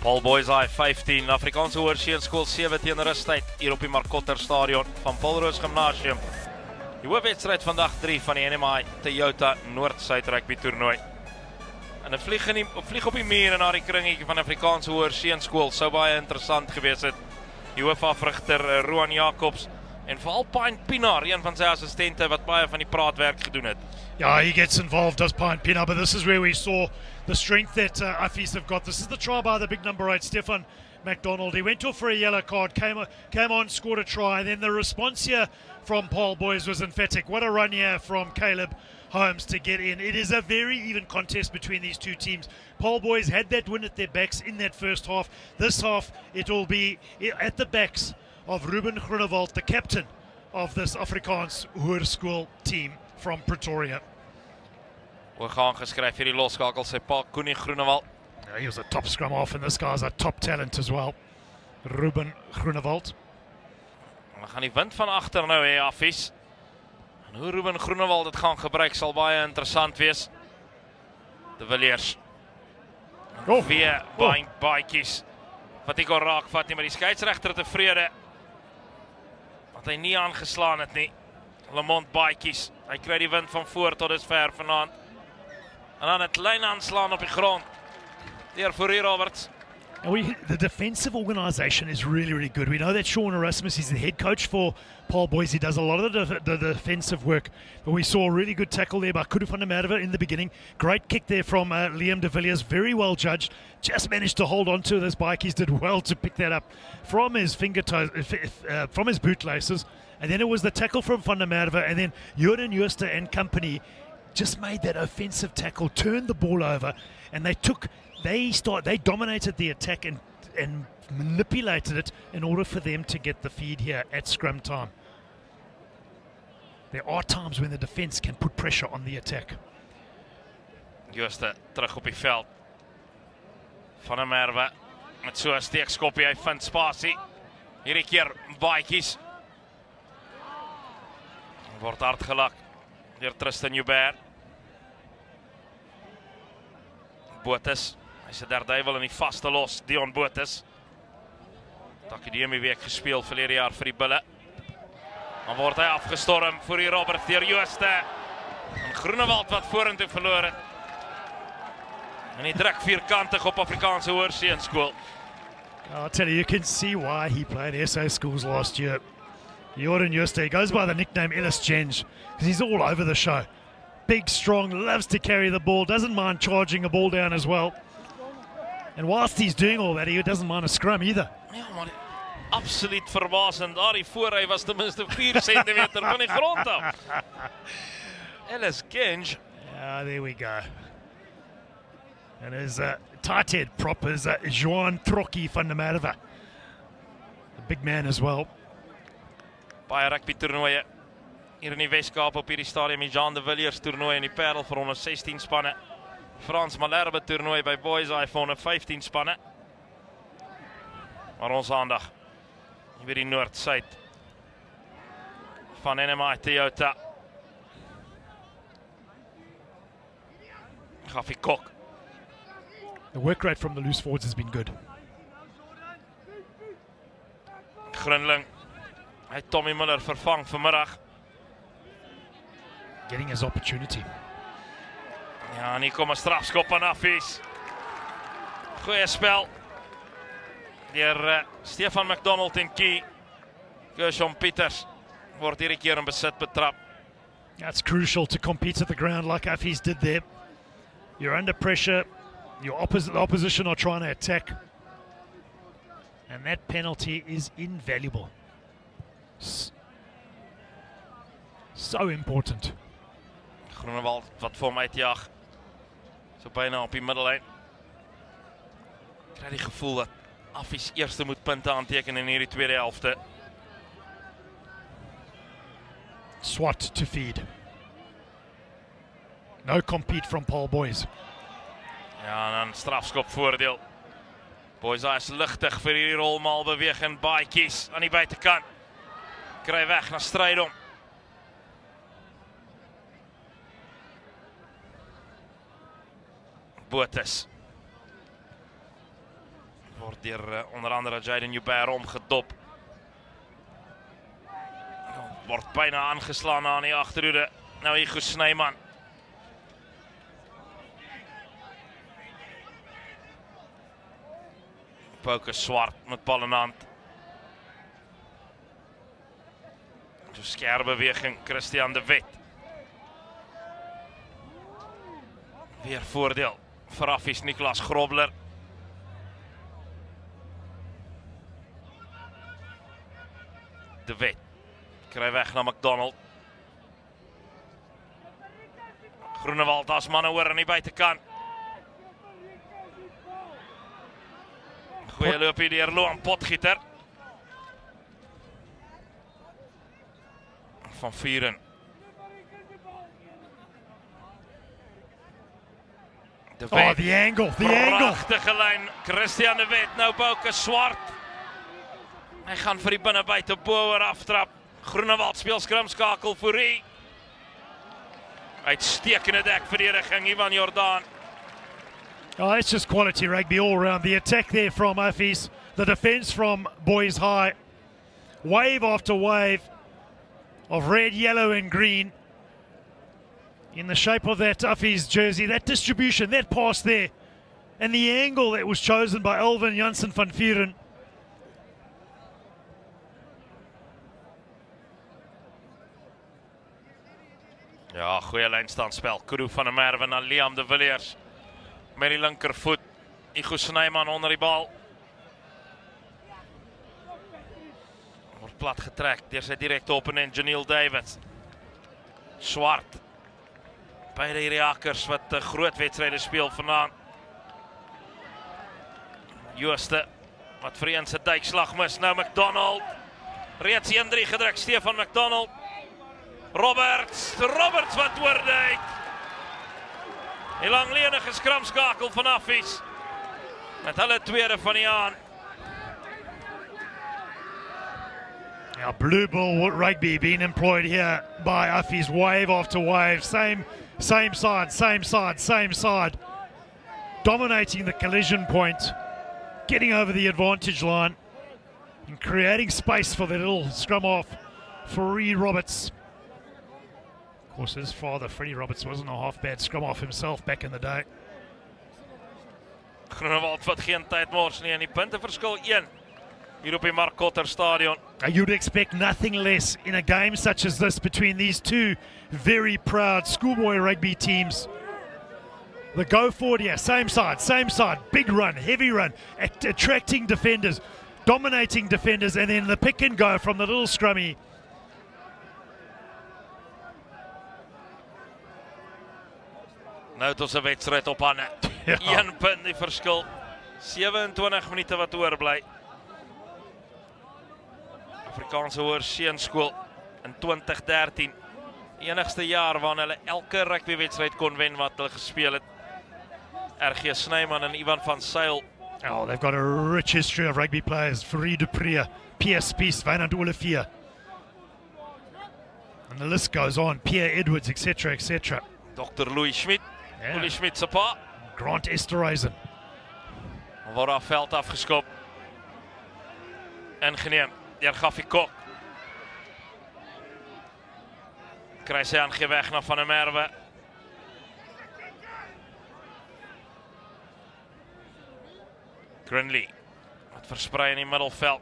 Paul Boys High 15, Afrikaanse Hoërseunskool 7 teen Rustyd hier op die Markotter Stadion van Paulrus Gimnasium. Die hoofwedstryd vandag 3 van die NMI Toyota Noord-Suid Rugby Toernooi. En 'n vlieg op die muur en na die kringetjie van Afrikaanse Hoërseunskool sou baie interessant gewees het. Die hoofafrigter Roan Jacobs en veral Pine Pienaar, een van sy assistente wat baie van die praatwerk gedoen het. Yeah, he gets involved, does Pine Pienaar, but this is where we saw the strength that Afis have got. This is the try by the big number 8, Stefan McDonald. He went off for a yellow card, came on, scored a try. Then the response here from Paul Boys was emphatic. What a run here from Caleb Holmes to get in. It is a very even contest between these two teams. Paul Boys had that win at their backs in that first half. This half, it will be at the backs of Ruben Groenewald, the captain of this Afrikaans Hoërskool team from Pretoria. We gaan geskryf vir die losskakel sy pa Koenie Groenewald. He was a top scrum half, and this guy's a top talent as well. Ruben Groenewald. We gaan die wind van agter nou hê, Affies. En hoe Ruben Groenewald dit gaan gebruik sal baie interessant wees. De Villiers. Weer baantjies wat hy kon raakvat nie, maar die skeieregter tevrede wat hy nie aangeslaan het nie. Lamont baantjies. Hy kry die wind van voor tot dusver vanaand. En dan 'n klein aanslaan op die grond deur Fourie Roberts. And the defensive organisation is really, really good. We know that Sean Erasmus is the head coach for Paul Boys. He does a lot of the defensive work. But we saw a really good tackle there by Kudu van der Merwe in the beginning. Great kick there from Liam de Villiers. Very well judged. Just managed to hold on to this bike. He's did well to pick that up from his from his bootlaces. And then it was the tackle from van der Merwe. And then Jordan Jooste and company just made that offensive tackle, turned the ball over, and they dominated the attack and manipulated it in order for them to get the feed here at scrum time. There are times when the defense can put pressure on the attack. Jooste terug op die veld. Van der Merwe met so 'n steekskoppie, hy vind spasie. Hierdie keer baadjies. Word hard gelak deur Tristan Joubert. Botha, hy se derduiwel in die vaste los, Dion Botha. Akademie week gespeel verlede jaar vir die Bulle. Dan word hy afgestorm vir die Robert deur Jooste. En Groenewald wat vorentoe verloor het. En hy druk vierkantig op Afrikaanse Hoërseunskool. I'll tell you can see why he played SA schools last year. Jordan Jooste goes by the nickname Ellis Genge because he's all over the show. Big, strong, loves to carry the ball, doesn't mind charging a ball down as well. And whilst he's doing all that, he doesn't mind a scrum either. Ja, maar absoluut verbasend. Daardie voorry was ten minste 4 centimeter van die grond af. Ellis Genge. Yeah, there we go. And his tight head prop is Joan Trocchi van der Merwe. A big man as well. Baie rugby toernooie hier in die Weskaap op hierdie stadium. Die Jean de Villiers toernooi in die Parel vir 116 spanne. Frans Malherbe toernooi by Boys Eye vir 115 spanne. Maar ons aandag hier by die Noord-Suid van NMI Toyota. Gaffie Kok. The work rate from the loose forwards has been good. Grunling. Hy Tommy Miller vervang vanmiddag. Getting his opportunity. Ja, en hier kom 'n strafskop aan Affies. Goeie spel. Deur Stefan McDonald en Key. Gershon Pieters word hierdie keer in besit betrap. That's crucial to compete at the ground like Affies did there. You're under pressure. The opposition are trying to attack. And that penalty is invaluable. So important. Groenewald wat vir hom uitjag. So byna op die middellyn. Ek kry die gevoel dat Affies eerste moet punte aanteken in hierdie tweede helfte. Swat to feed. No compete from Paul Boys. Ja, en dan strafskop voordeel. Boys is ligtig vir hierdie rolmaal beweging. Baadjies aan die buitekant. Kry weg na Strydom. Botha. Word deur onder andere Jaden Joubert omgedop. Word byna aangeslaan aan die agterhoede. Nou Hugo Snyman. Pauke Swart met bal in hand. So skerpe beweging, Christian de Wet. Weer voordeel vir Affies, Nicolas Grobler. De Wet kry weg na McDonald. Groenewald as manne oor aan die buitekant. Goeie loop hier deur Loan Potgieter. Van Vuren. De Wet. Oh, the angle, the angle. Prachtige lyn. Christian de Wet, nou Pauke Swart. Hy gaan vir die binnebuite boer aftrap. Groenewald speel skrimskakel Fourie. Uitstekende dekverdediging Ivan Jordan. Oh, it's just quality rugby all round. The attack there from Uffies, the defence from Boys High. Wave after wave of red, yellow and green in the shape of that Uffies jersey. That distribution, that pass there, and the angle that was chosen by Elvin Janssen van Vuren. Ja, goeie lijnstandspel. Kuru van der Merwe na Liam de Villiers. Met die linkervoet. Igo Snyman onder die bal. Wordt plat getrekt. Deur sy directe opponent Janiel Davids. Swart. Beide hierdie hakkers wat groot wedstryde speel vanaand. Jooste wat vir een se duikslag mis. Nou McDonald. Reeds 1-3 gedruk. Stefan McDonald. Roberts wat oorduik. Die langlenige skramskakel van Uffies. Met hulle tweede van die aan. Now blue ball rugby being employed here by Uffies, wave after wave. Same side. Dominating the collision point. Getting over the advantage line. And creating space for the little scrum off for Freddie Roberts. Of course, his father, Freddie Roberts, wasn't a half bad scrum off himself back in the day. Groenewald wat geen tyd mors nie en die punteverskil 1 hier op die Mark Kotter stadion. You'd expect nothing less in a game such as this between these two very proud schoolboy rugby teams. The go forward here, same side, big run, heavy run, attracting defenders, dominating defenders, and then the pick and go from the little scrummy. Nou het ons 'n wedstryd op hande. Ja. 1 punt die verskil. 27 minute wat oorbly. Afrikaanse Hoërseunskool in 2013. Enigste jaar waarin hulle elke rugbywedstryd kon wen wat hulle gespeel het. RG Snyman en Ivan van Sail. Oh, they've got a rich history of rugby players. Fourie du Preez, Pierre Spies, Wynand Olivier. And the list goes on. Pierre Edwards, etc., etc. Dr. Louis Schmidt. Ja. Louis Schmidt se pa. Grant Esterhuizen. Word daar veld afgeskop. Ingeneem deur Gaffie Kok. Kry sy aangee weg na Van der Merwe. Grinley wat versprei in die middelveld.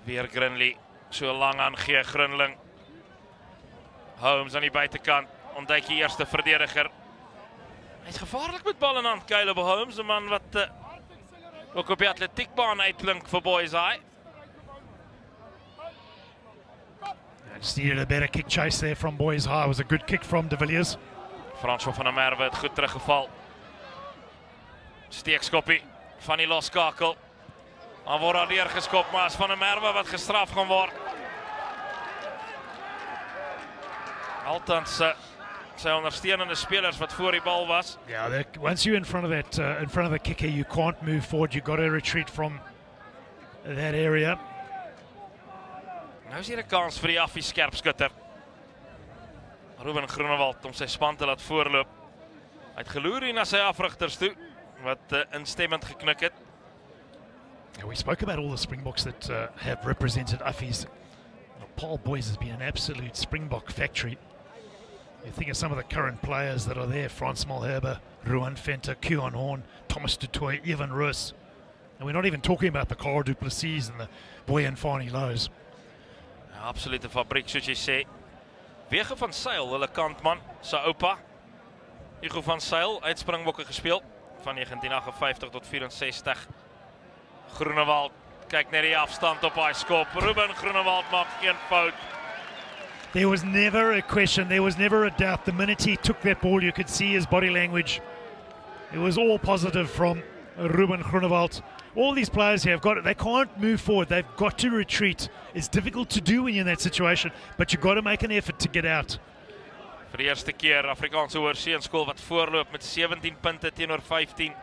Weer Grinley. So lang aangee Grinling. Holmes aan die buitekant. Ontduik die eerste verdediger. Hy's gevaarlik met bal in hand, Caleb Holmes, 'n man wat ook op die atletiekbaan uitklink vir Boys High. Just needed a better kick chase there from Boys High. It was a good kick from de Villiers. François van der Merwe het goed teruggeval. Steekskoppie van die loskakel. Dan word daar deurgeskop, maar as Van der Merwe wat gestraf gaan word. Altans sy ondersteunende spelers wat voor die bal was. Yeah, once you're in front of that, in front of the kicker, you can't move forward. You've got to retreat from that area. Nou is hier 'n kans vir die Affie skerpskutter. Ruben Groenewald om sy span te laat voorloop. Hy het geloer hier na sy afrigters toe, wat instemmend geknik het. Yeah, we spoke about all the Springboks that have represented Uffies. Paul Boys has been an absolute Springbok factory. You think of some of the current players that are there: Frans Malherbe, Ruan Venter, Keon Horn, Thomas du Toit, Evan Roos. And we're not even talking about the Carl du Plessis and the Boyan Fani Lows. Ja, absolute fabriek, soos jy sê. Wege van Sail, hulle kantman, sy oupa. Hugo van Sail, uit Springbokke gespeel, van 1958 tot 64. Groenewald, kyk net die afstand op hy skop. Ruben Groenewald maak geen fout. There was never a question, there was never a doubt. The minute he took that ball, you could see his body language. It was all positive from Ruben Groenewald. All these players here have got it. They can't move forward. They've got to retreat. It's difficult to do when you're in that situation, but you've got to make an effort to get out. Vir die eerste keer Afrikaanse Hoërseunskool wat voorloop met 17 punte teenoor 15.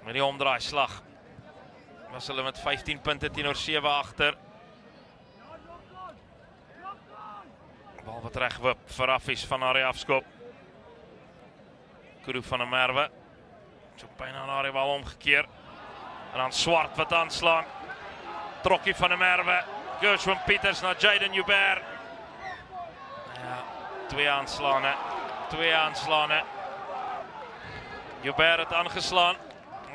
Met die omdraai slag was hulle met 15 punte teenoor 7 agter. Bal wat regwip vir Affies van area afskop. Kuru van der Merwe. So byna aan area bal omgekeer. En dan Swart wat aanslaan. Trokkie van der Merwe. Gershwin Pieters na Jaden Joubert. Ja, twee aanslaane. Joubert het aangeslaan.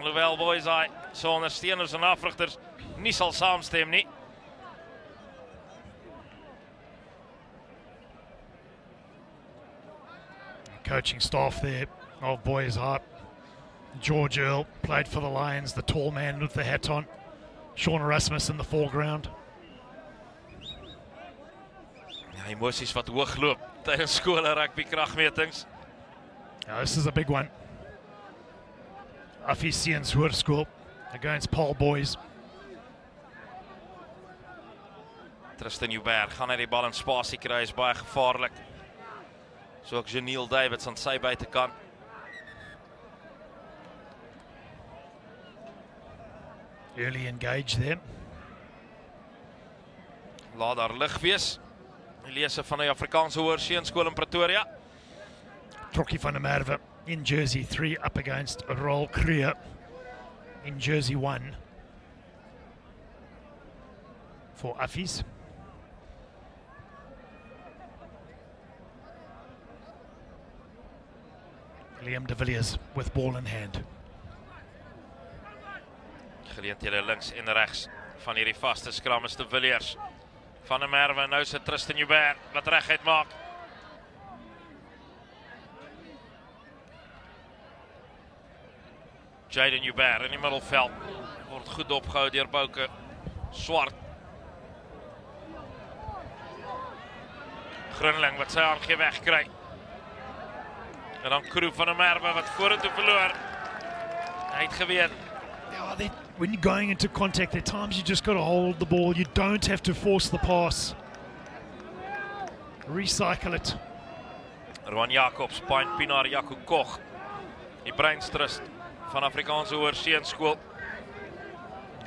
Alhoewel Boysaai so ondersteuners en afrigters nie sal saamstem nie. Coaching staff there of Boysaai. George Earl played for the Lions, the tall man with the hat on. Sean Erasmus in the foreground. Ja, emosies wat hoog loop tydens skole rugby kragmetings. This is a big one. Affiesiens Hoërskool against Paul Boys. Tristan Joubert gaan hy die bal in spasie kry, is baie gevaarlik. So ook Janiel Davids aan sy buitekant. Early engaged there. Laat daar lig wees. Die lese van die Afrikaanse Hoërseunskool in Pretoria. Trokkie van der Merwe in jersey 3 up against Roel Kruger in jersey 1 for Affies. Liam de Villiers with ball in hand. Geleenthede links en regs van hierdie vaste skram is de Villiers. Van der Merwe, nou sit Tristan Joubert wat reguit maak. Jaden Joubert in die middelveld. Word goed opgehou deur Bouke Swart. Grunling wat sy aangee wegkry. En dan Kuru van der Merwe wat vorentoe verloor. Hy het geweet. Yeah, when you're going into contact, there are times you just got to hold the ball. You don't have to force the pass. Recycle it. Rowan Jacobs, Pine Pinaar, Jaco Koch. Die breinstrust van Afrikaanse Hoërseunskool.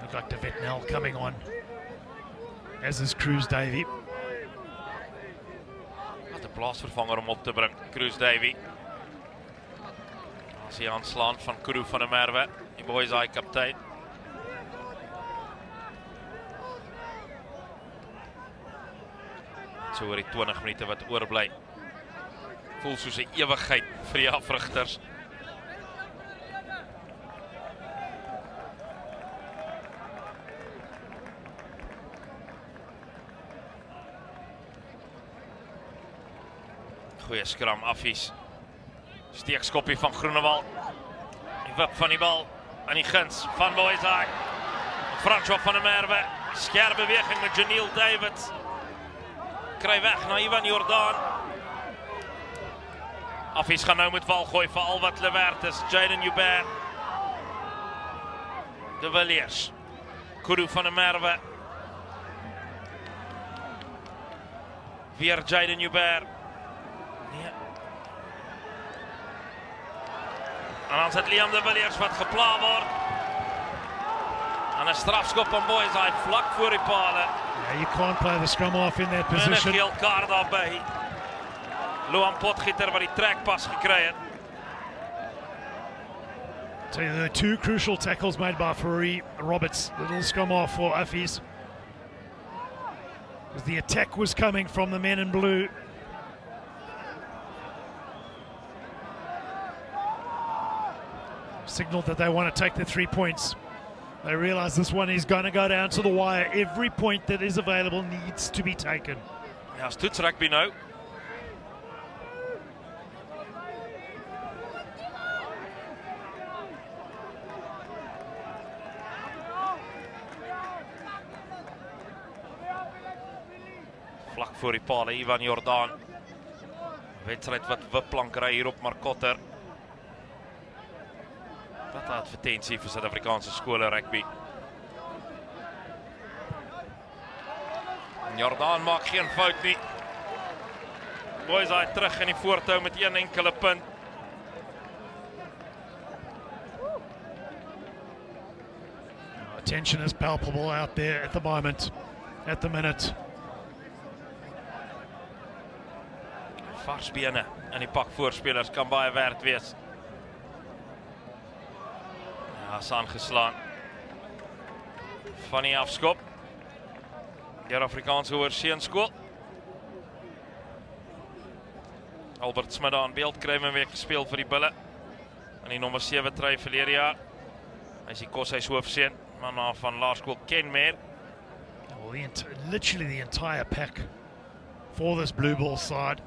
Look like De Vetnel coming on. As is Cruz Davey. Wat 'n plaasvervanger om op te bring, Cruz Davey. As hy aanslaan van Kuru van der Merwe, die Boysaai kaptein. So oor die 20 minute wat oorbly. Voel soos 'n ewigheid vir die afrigters. Goeie skram, Affies. Steekskoppie van Groenewald. Die wip van die bal aan die guns van Boysaai. Francois van der Merwe. Skerp beweging met Janiel Davids. Kry weg na Ivan Jordaan. Affies gaan nou met bal gooi vir al wat hulle werd is. Jaden Joubert. De Villiers. Kuru van der Merwe. Weer Jaden Joubert. Nee. En dan zit Liam de Villiers wat gepla word. En 'n strafskop aan Boysaai vlak voor die pale. Yeah, you can't play the scrum off in that En 'n position. geel kaart daarbey. Loan Potgieter wat die trekpas gekry het. So there are two crucial tackles made by Fourie Roberts. Little scrum off for Affies. As the attack was coming from the men in blue. Signaled that they want to take the 3 points. They realize this one is going to go down to the wire. Every point that is available needs to be taken. Ja, is toets rugby nou. Vlak voor die pale, Ivan Jordaan. Wedstrijd wat wipplank ry hier op Markotter. Wat 'n advertensie vir Suid-Afrikaanse skole rugby. Jordaan maak geen fout nie. Boys High terug in die voortou met 1 enkele punt. Tension is palpable out there at the moment, at the minute. Vars bene in die pak voorspelers kan baie werd wees. Ja, is aangeslaan. Van die afskop. Deur Afrikaanse Hoërseunskool. Albert Smit aan beeld kry hom weer gespeel vir die Bulle. In die nommer 7 try verlede jaar. Hy is die Koshuis hoofseun, maar van laerskool Kenmare. Well, literally the entire pack for this Blue Bulls side,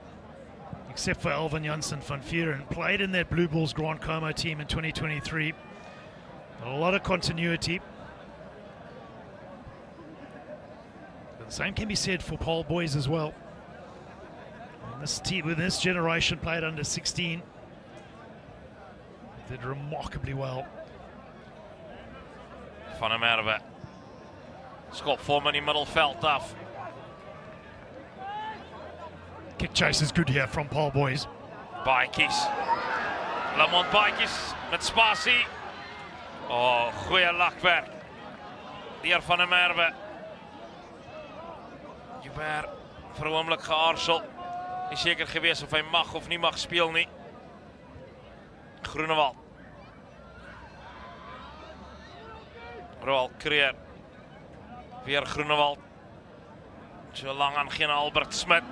except for Alvin Janssen van Vuren, played in that Blue Bulls Grand Como team in 2023. A lot of continuity. But the same can be said for Paul Boys as well. And this team, with this generation, played under 16. Did remarkably well. Van der Merwe. Skop vir hom in die middelveld af. Kick chase is good here from Paul Boys. Baatjies. Lamont Baatjies met spasie. Oh, goeie lakwerk. Deur Van der Merwe. Joubert vir 'n oomblik geaarsel. Nie seker gewees of hy mag of nie mag speel nie. Groenewald. Roel Kreer. Weer Groenewald. So lang aan geen Albert Smit.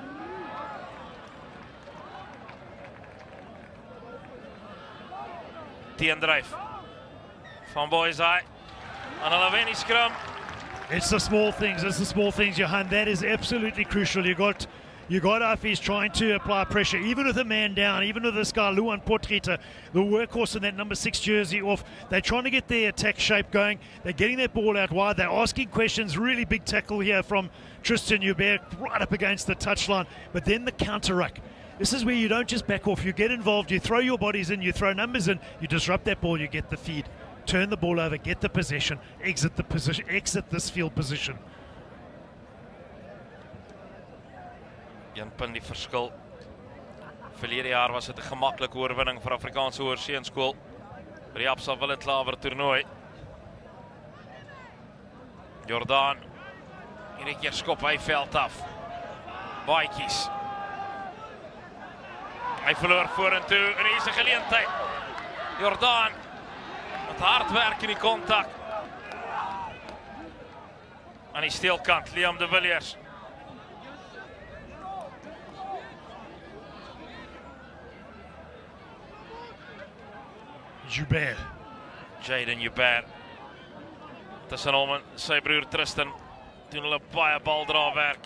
Teendryf van Boys High. En hulle wen die scrum. It's the small things, Johan. That is absolutely crucial. You got Afis trying to apply pressure, even with a man down, even with this guy, Luan Potgieter, the workhorse in that number 6 jersey off. They're trying to get their attack shape going. They're getting that ball out wide. They're asking questions. Really big tackle here from Tristan Joubert, right up against the touchline. But then the counter-ruck. This is where you don't just back off. You get involved, you throw your bodies in, you throw numbers in, you disrupt that ball, you get the feed. Turn the ball over, get the possession, exit the position, exit this field position. 1 punt die verskil. Verlede jaar was dit 'n gemaklike oorwinning vir Afrikaanse Hoërseunskool by die Absa Willet Klawer toernooi. Jordan. Hierdie keer skop hy veld af. Baatjies. Hy verloor vorentoe en hier is 'n geleentheid. Jordan met hard werk in die kontak. Aan die steelkant, Liam de Villiers. Joubert. Jaden Joubert. Tussen hom en sy broer Tristan doen hulle baie baldraawerk.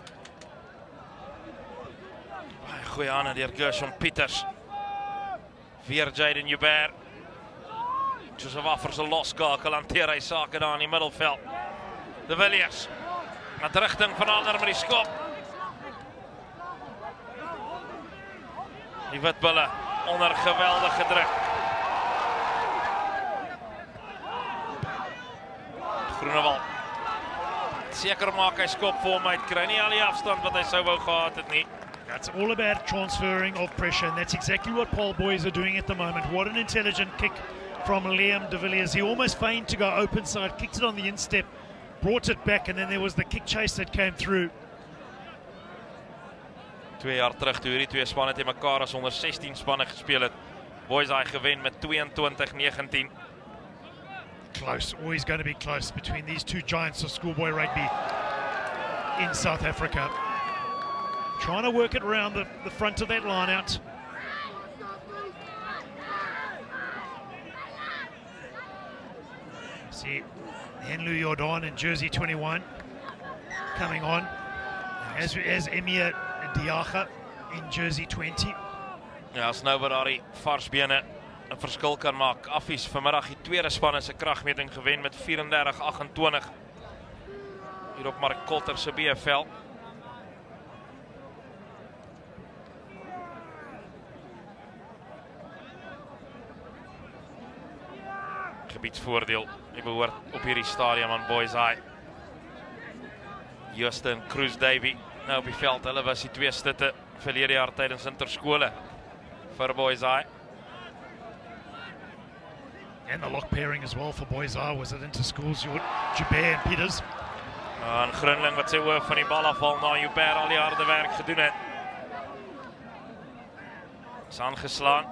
Baie goeie hande deur Gershon Pieters. Weer Jaden Joubert. Joseph Affer se loskakel hanteer hy sake daar in die middelveld. De Villiers. Met rigting van ander met die skop. Die Witbulle onder geweldige druk. Groenewald. Seker maak hy skop vir hom uit. Kry nie al die afstand wat hy sou wou gehad het nie. That's all about transferring of pressure, and that's exactly what Paul Boys are doing at the moment. What an intelligent kick from Liam de Villiers. He almost feigned to go open side, kicked it on the instep, brought it back, and then there was the kick chase that came through. 2 jaar terug toe hierdie twee spanne te mekaar as onder 16 spanne gespeel het. Boys High gewen met 22-19. Close, always going to be close between these two giants of schoolboy rugby in South Africa. Trying to work it around the front of that line out. See Henlu Jordan in jersey 21 coming on, as Emir Diaga in jersey 20. Ja, as nou wat daar die varsbene 'n verskil kan maak. Affies vanmiddag die tweede span in sy kragmeting gewen met 34-28 hier op Mark Kotter se BFL. Gebiedsvoordeel, die behoort op hierdie stadium aan Boys High. Justin Cruz Davey Nou op die veld, hulle was die 2 stutte verlede jaar tydens interskole vir Boys High. And the lock pairing as well for Boys High was it into schools, Joubert and Peters. En Grunling wat sy oor van die bal afval na Joubert al die harde werk gedoen het. Is aangeslaan.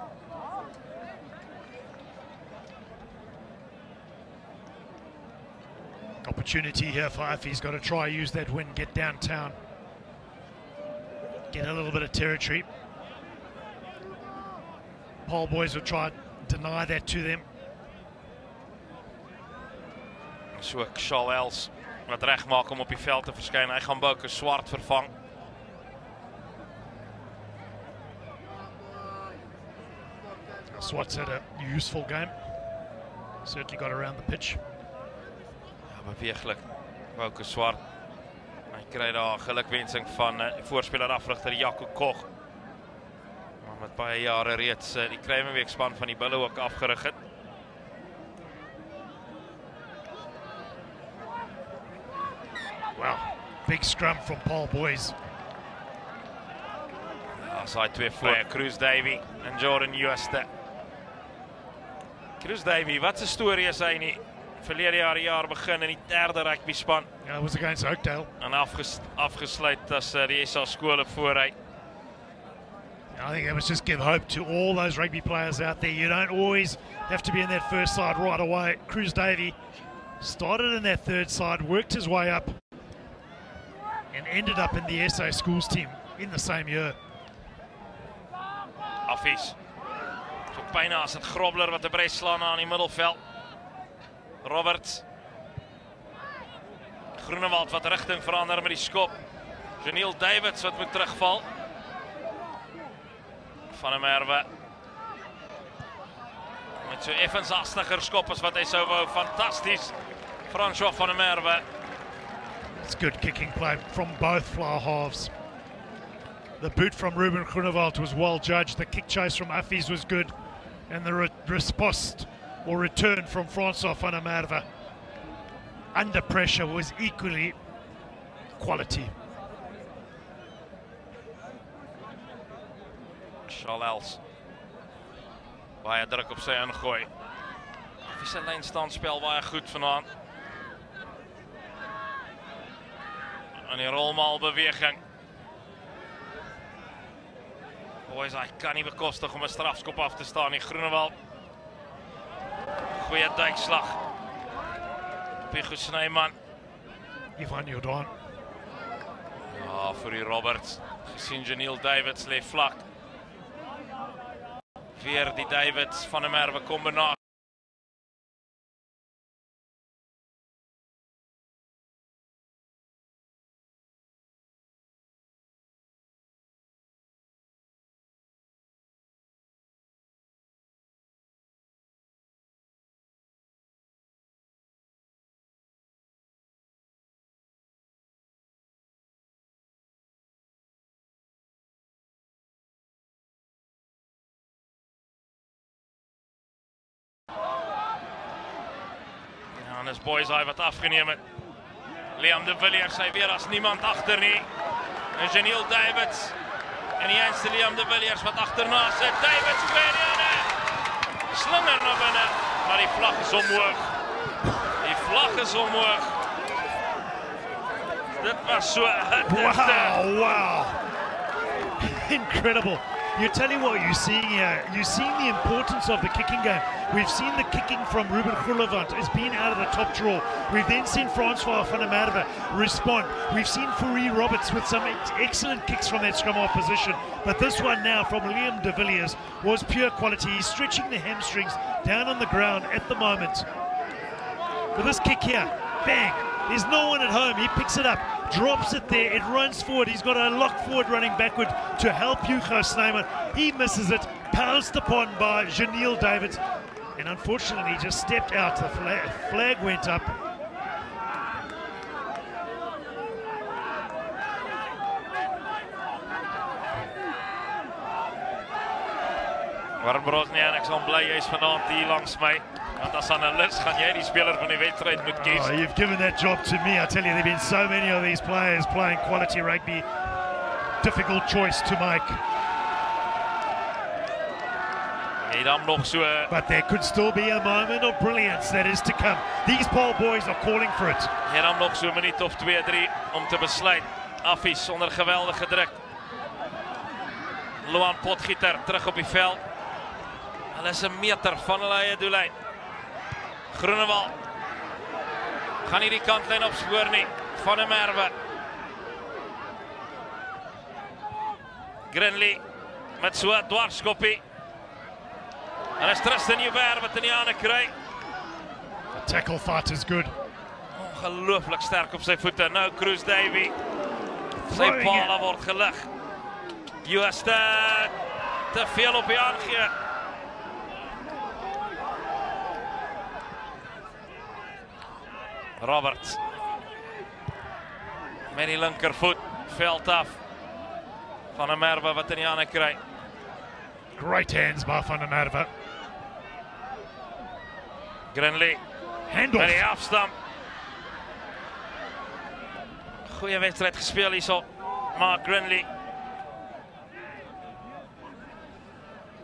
Opportunity here for Affy's got to try use that win, get downtown. Get a little bit of territory. Paul Boys will try to deny that to them. So Charles Els wat reg maak om op die veld te verskyn. Hy gaan Bouke Swart vervang. Swart's had a useful game. Certainly got around the pitch. Ja, beweeglik. Bouke Swart. Hy kry daar gelukwensing van voorspeler afrigter Jaco Koch. Maar met baie jare reeds die Kruimenweek-span van die Bulle ook afgerig het. Wow, big scrum from Paul Boys. Ja, sy twee voor, Cruz Davey en Jordan Jooste. Cruz Davey, wat 'n storie is hy nie? Verlede jaar begin in die 3de rugby span. Yeah, it was against Oakdale. En afgesluit as die SA skole vooruit. I think that was just give hope to all those rugby players out there. You don't always have to be in that first side right away. Cruz Davey started in that 3rd side, worked his way up, and ended up in the SA schools team in the same year. Affies. So byna as 'n Grobler wat 'n bres slaan aan die middelveld. Roberts. Groenewald wat rigting verander met die skop. Janiel Davids wat moet terugval. Van der Merwe. Met so effens astiger skop as wat hy sou wou. Fantasties. François van der Merwe. It's good kicking play from both flower halves. The boot from Ruben Groenewald was well judged. The kick chase from Affys was good. And the response or return from François van der Merwe under pressure was equally quality. Charles Els. Baie druk op sy ingooi. Affys se lynstaanspel baie goed vanaand. En die rolmaal beweging. Boys, hy kan nie bekostig om 'n strafskop af te staan nie. Groenewald. Goeie duikslag. Pico Snyman. Ivan Jordan. Ja, vir die Roberts. Gesien Janiel Davids lê vlak. Weer die Davids van der Merwe kombinasie. En dis Boys High wat afgeneem het. Liam de Villiers, hy weer as niemand agter nie. En Janiel Davids. En die eenste Liam de Villiers wat agterna sit. Davids kry die ander. Slinger na binne, maar die vlag is omhoog. Die vlag is omhoog. Dit was so 'n Wow. Incredible. You tell you what you're seeing here. You're seeing the importance of the kicking game. We've seen the kicking from Ruben Groenewald. It's been out of the top draw. We've then seen François van der Merwe respond. We've seen Fourie Roberts with some excellent kicks from that scrum half position. But this one now from Liam de Villiers was pure quality. He's stretching the hamstrings down on the ground at the moment. With this kick here, bang. There's no one at home. He picks it up, drops it there. It runs forward. He's got a lock forward running backward to help Hugo Snyman. He misses it, pounced upon by Janiel Davids. And unfortunately, he just stepped out. The flag went up. Warren Brosnian, ek sal bly jy's vanaand hier langs my. Want as analis gaan jy die speler van die wedstryd moet kies. Oh, you've given that job to me. I tell you, there have been so many of these players playing quality rugby. Difficult choice to make. En dan nog so But there could still be a moment of brilliance that is to come. These Paul boys are calling for it. en dan nog so 'n minuut of 2, 3 om te besluit. Affies onder geweldige druk. Luan Potgieter terug op die veld. Hulle is 'n meter van hulle eie doellyn. Groenewald gaan nie die kantlyn opspoor nie. Van der Merwe. Grinley met so 'n dwarskoppie. En is Tristan Joubert wat in die hande kry. The tackle fight is good. Ongelooflik sterk op sy voete. Nou Cruz Davey. Sy Throwing pala it. word gelig. Jooste te veel op die aangee. Roberts. Met die linkervoet. Veld af. Van der Merwe wat in die hande kry. Great hands by Van der Merwe. Grinley. Met die Handoff. afstand. Goeie wedstrijd gespeeld hierso. Mark Grinley.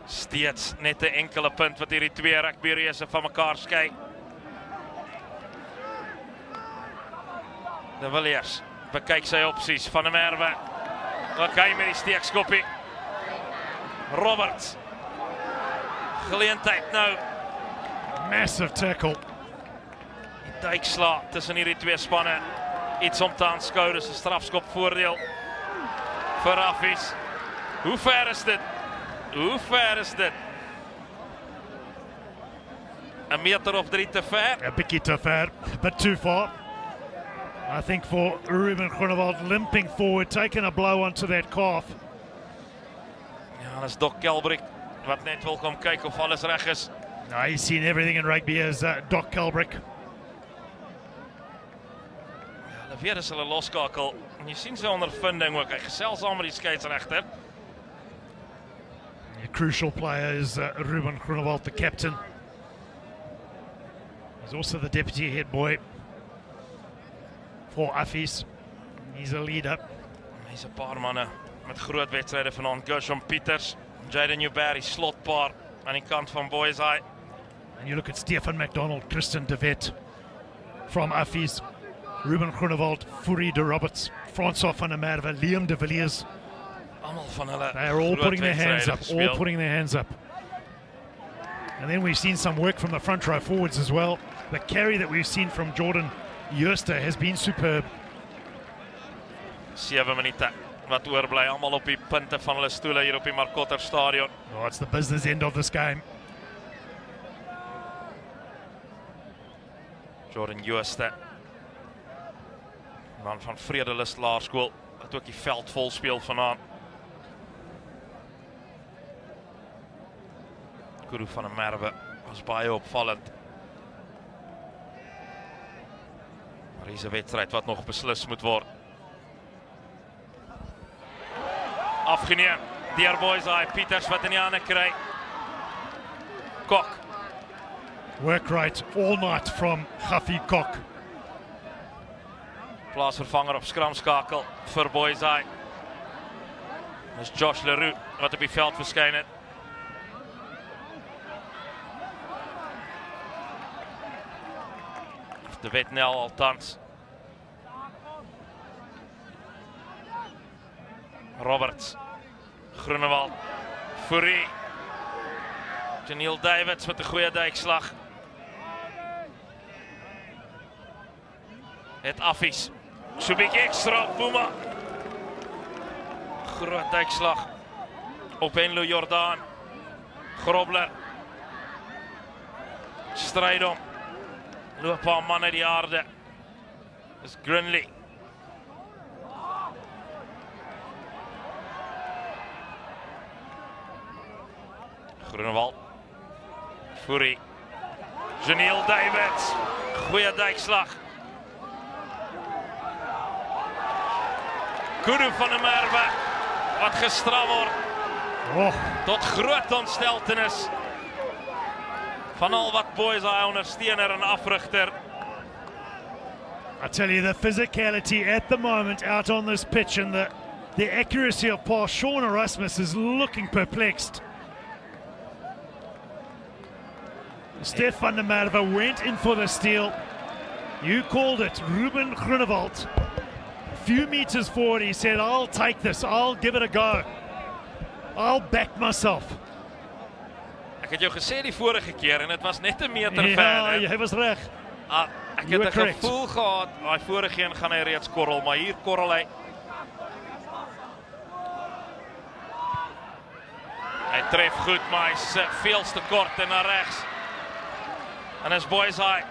Steeds net 'n enkele punt wat hierdie twee rugbyreuse van mekaar skei. De Villiers bekyk sy opsies. Van der Merwe. Okay met die steekskoppie. Roberts. Geleentheid nou. Massive tackle. Die duiksla tussen hierdie twee spanne. Iets om te aanskou, dis 'n strafskop voordeel vir Affies. Hoe ver is dit? Hoe ver is dit? 'n meter of 3 te ver? A bit too far, but too far. I think for Ruben Groenewald limping forward, taking a blow onto that calf. Ja, dis Doc Kelbrick wat net wil kom kyk of alles reg is. Now he's seen everything in rugby as Doc Kelbrick. Ja, hulle weer is hulle loskakel. En jy sien sy ondervinding ook. Hy gesels saam met die skeieregter. A crucial player is Ruben Groenewald, the captain. He's also the deputy head boy for Affies. He's a leader. Hy's 'n paar manne met groot wedstryde vanaand. Gershom Pieters, Jaden Joubert, die slotpaar aan die kant van Boys High. And you look at Stefan McDonald, Christian de Wet from Affies, Ruben Groenewald, Fourie de Roberts, François van der Merwe, Liam de Villiers. Almal van hulle. They are all groot putting their hands wedstryde up, gespeel. all putting their hands up. And then we've seen some work from the front row forwards as well. The carry that we've seen from Jordan Jooste has been superb. 7 minute wat oorbly, almal op die punte van hulle stoele hier op die Marcotter Stadion. Oh, it's the business end of this game. Jordan Jooste, man van Vredelust Laerskool, wat ook die veld vol speel vanaand. Kuru van der Merwe was baie opvallend. Maar hier is 'n wedstryd wat nog beslis moet word. Afgeneem deur Boys High. Pieters wat in die hande kry. Kok. Work right all night from Ghafi Kok. Plaasvervanger op skramskakel vir Boys High. Dis Josh Leroux wat op die veld verskyn het. De Wet Nel althans. Roberts. Groenewald. Fourie. Janiel Davids met 'n goeie duikslag. Het Affies. So 'n bietjie ekstra Puma. Groot duikslag op Enlo Jordaan. Grobler. Strydom. Loop 'n paar man uit die aarde. Dis Grinley. Groenewald. Fourie. Janiel Davids. Goeie duikslag. Kuru van der Merwe wat gestraf word Oh, tot groot ontsteltenis van al wat boys hy ondersteuner en afrigter. I tell you, the physicality at the moment out on this pitch and the accuracy of pass. Sean Erasmus is looking perplexed. Stef van der Merwe went in for the steal. You called it, Ruben Groenewald. A few meters forward, he said, I'll take this, I'll give it a go. I'll back myself. Ek het jou gesê die vorige keer en dit was net 'n meter Ja, verder. jy was reg. Ek het 'n gevoel gehad, daai vorige een gaan hy reeds korrel, maar hier korrel hy. Hy tref goed, maar hy's veel te kort en na regs. En is Boyzai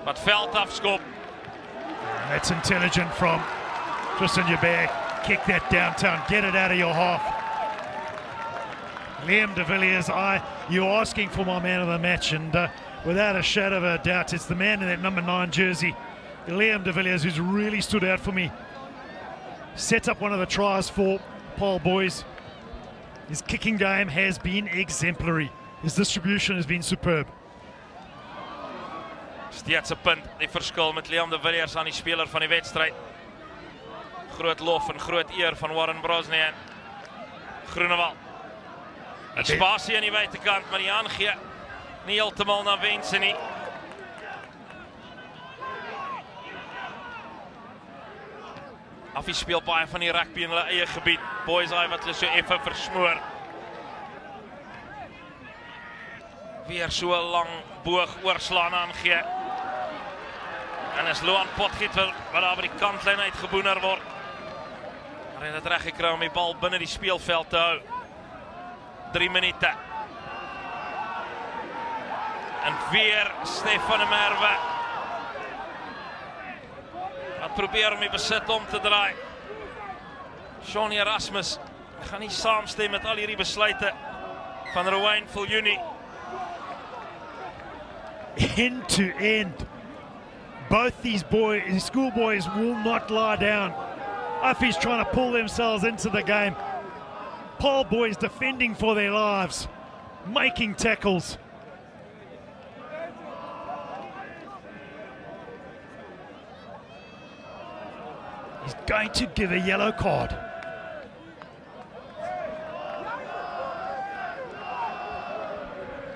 wat veld afskop. That's intelligent from Tristan Joubert. Kick that downtown, get it out of your half. Liam de Villiers, you're asking for my man of the match, and without a shadow of a doubt, it's the man in that number 9 jersey, Liam de Villiers, who's really stood out for me. Set up one of the tries for Paul Boys. His kicking game has been exemplary. His distribution has been superb. Steeds 'n punt, die verskil met Liam de Villiers aan die speler van die wedstryd. Groot lof en groot eer van Warren Brosnan. Groenewald. Die spasie aan die buitekant, maar die aangee nie heeltemal na wense nie. Affie speel baie van die rugby in hulle eie gebied. Boyzai wat hulle so effe versmoor. Weer so 'n lang boog oorslaan aangee. En is Loan Potgiet wat daar by die kantlyn uitgeboener word. Maar hy het dit reg gekry om die bal binne die speelveld te hou. 3 minute. En weer Stef van der Merwe. Wat probeer om die besit om te draai. Sean Erasmus gaan nie saamstem met al hierdie besluite van Rowan Viljoen. End to end. Both these schoolboys will not lie down. Affie's trying to pull themselves into the game. Paul Boys defending for their lives, making tackles. He's going to give a yellow card.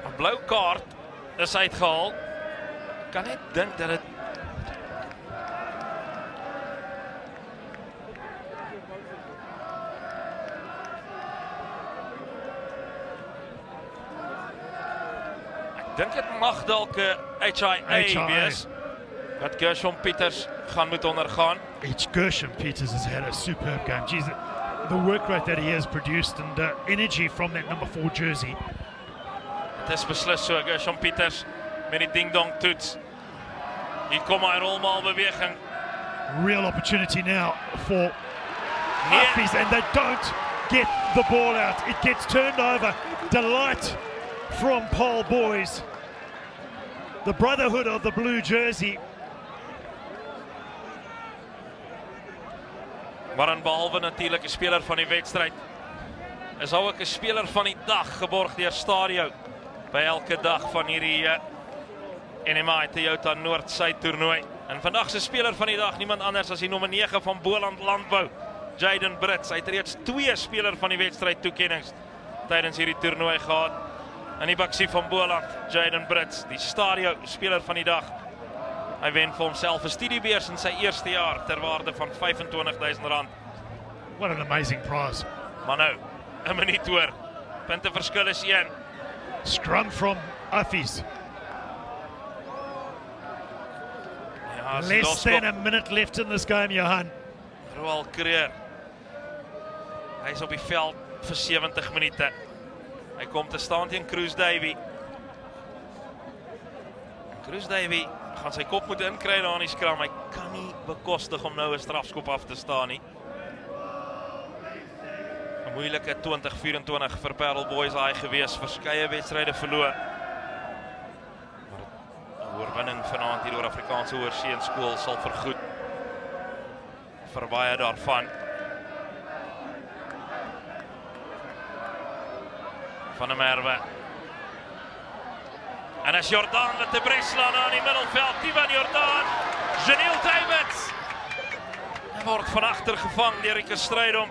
Een blauw kaart is uitgehaald. Ik kan net dink dat het dink het mag dalk HIA wees wat Gershon Pieters gaan moet ondergaan. Gershon Pieters has had a superb game. Jeez, the work rate that he has produced and energy from that number 4 jersey. Het is beslis so, Gershon Pieters met die ding-dong toets. Hier kom hy rolmaalbeweging. Real opportunity now for Affies, and they don't get the ball out. It gets turned over. Delight from Paul Boys. The brotherhood of the blue jersey. Maar en behalve natuurlijk een speler van die wedstrijd, is ook een speler van die dag geborgd deur Stadio. By elke dag van hierdie NMI Toyota Noord-Suid toernooi. En vandag se speler van die dag, niemand anders as die nommer 9 van Boland Landbou, Jaden Brits. Hy het reeds 2 speler van die wedstrijd toekennings tydens hierdie toernooi gehad. En die baksie van Boland, Jaden Brits, die Stadio speler van die dag. Hy wen vir homself 'n studiebeurs in sy eerste jaar ter waarde van R25.000. What an amazing prize. Maar nou, 'n minuut oor. Punteverskil is 1. Scrum from Affies. Ja, less than a minute left in this game, Johan. Roel Creer. Hy is op die veld vir 70 minute. Hy kom te staan teen Cruz Davy. Cruz Davy gaan sy kop moet inkry daar in die skram. Hy kan nie bekostig om nou 'n strafskop af te staan nie. 'n Moeilike 2024 vir Parel Boys hy gewees, verskeie wedstryde verloor. Maar 'n oorwinning vanaand hier oor Afrikaanse Oorsee skool sal vergoed vir baie daarvan. Van der Merwe. En as Jordan met de Breslaan aan die middelveld, Ivan Jordan, Janiel Davids. Hy word van agter gevang deur Rieke Strydom,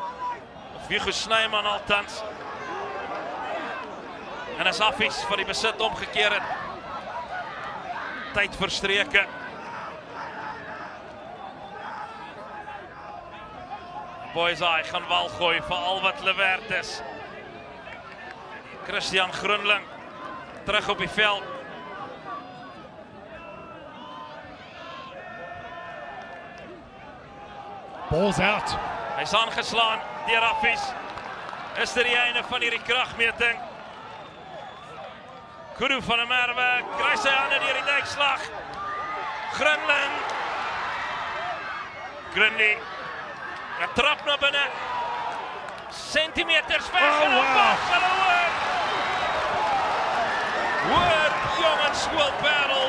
of Hugo Snyman althans. En as Affies van die besit omgekeer het. Tyd verstreke. Boysaai gaan wal gooi vir al wat hulle werd is. Christian Groenling terug op die veld. Ball's out. Hy is aangeslaan deur Affies. Is dit die einde van hierdie kragmeting? Kudu van der Merwe kry sy hande deur die duikslag. Groenling. Grundy. 'n trap na binne. Centimeters weg en op pad geloor. Woord jongensskool battle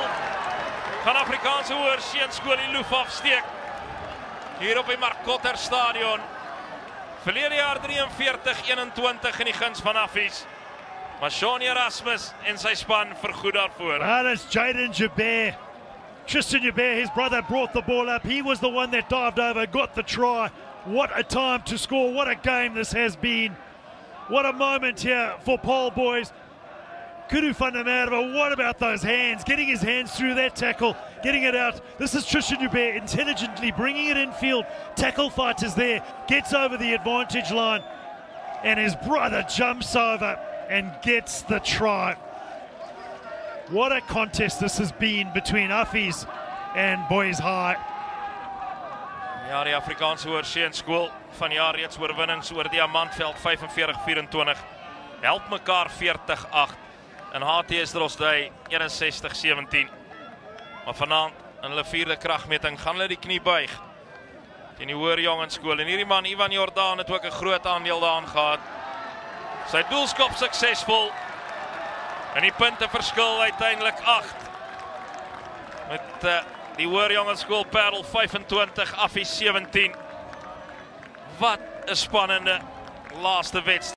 van Afrikaanse Hoërseunskool die Loef afsteek. Hier op die Markotter Stadion. Verlede jaar 43-21 in die guns van Affies. Maar Shaun Erasmus en sy span vergoed daarvoor. And it's Jaden Joubert. Tristan Joubert, his brother, brought the ball up. He was the one that dived over, got the try. What a time to score. What a game this has been. What a moment here for Paul boys. Kudu van der Merwe, what about those hands? Getting his hands through that tackle, getting it out. This is Tristan Joubert intelligently bringing it in field. Tackle fight is there, gets over the advantage line. And his brother jumps over and gets the try. What a contest this has been between Affies and Boys High. Ja, die Afrikaanse Hoërseunskool van jaar reeds oorwinnings oor Diamantveld 45-24. Help mekaar 40-8 en HTS Drosdui 61-17. Maar vanaand in hulle vierde kragmeting gaan hulle die knie buig teen die Hoër Jongensskool. En hierdie man Ivan Jordan het ook 'n groot aandeel daaraan gehad. Sy doelskop suksesvol. En die punte verskil uiteindelik 8. Met die Hoër Jongensskool Parel 25, Affies 17. Wat 'n spannende laaste wedstryd.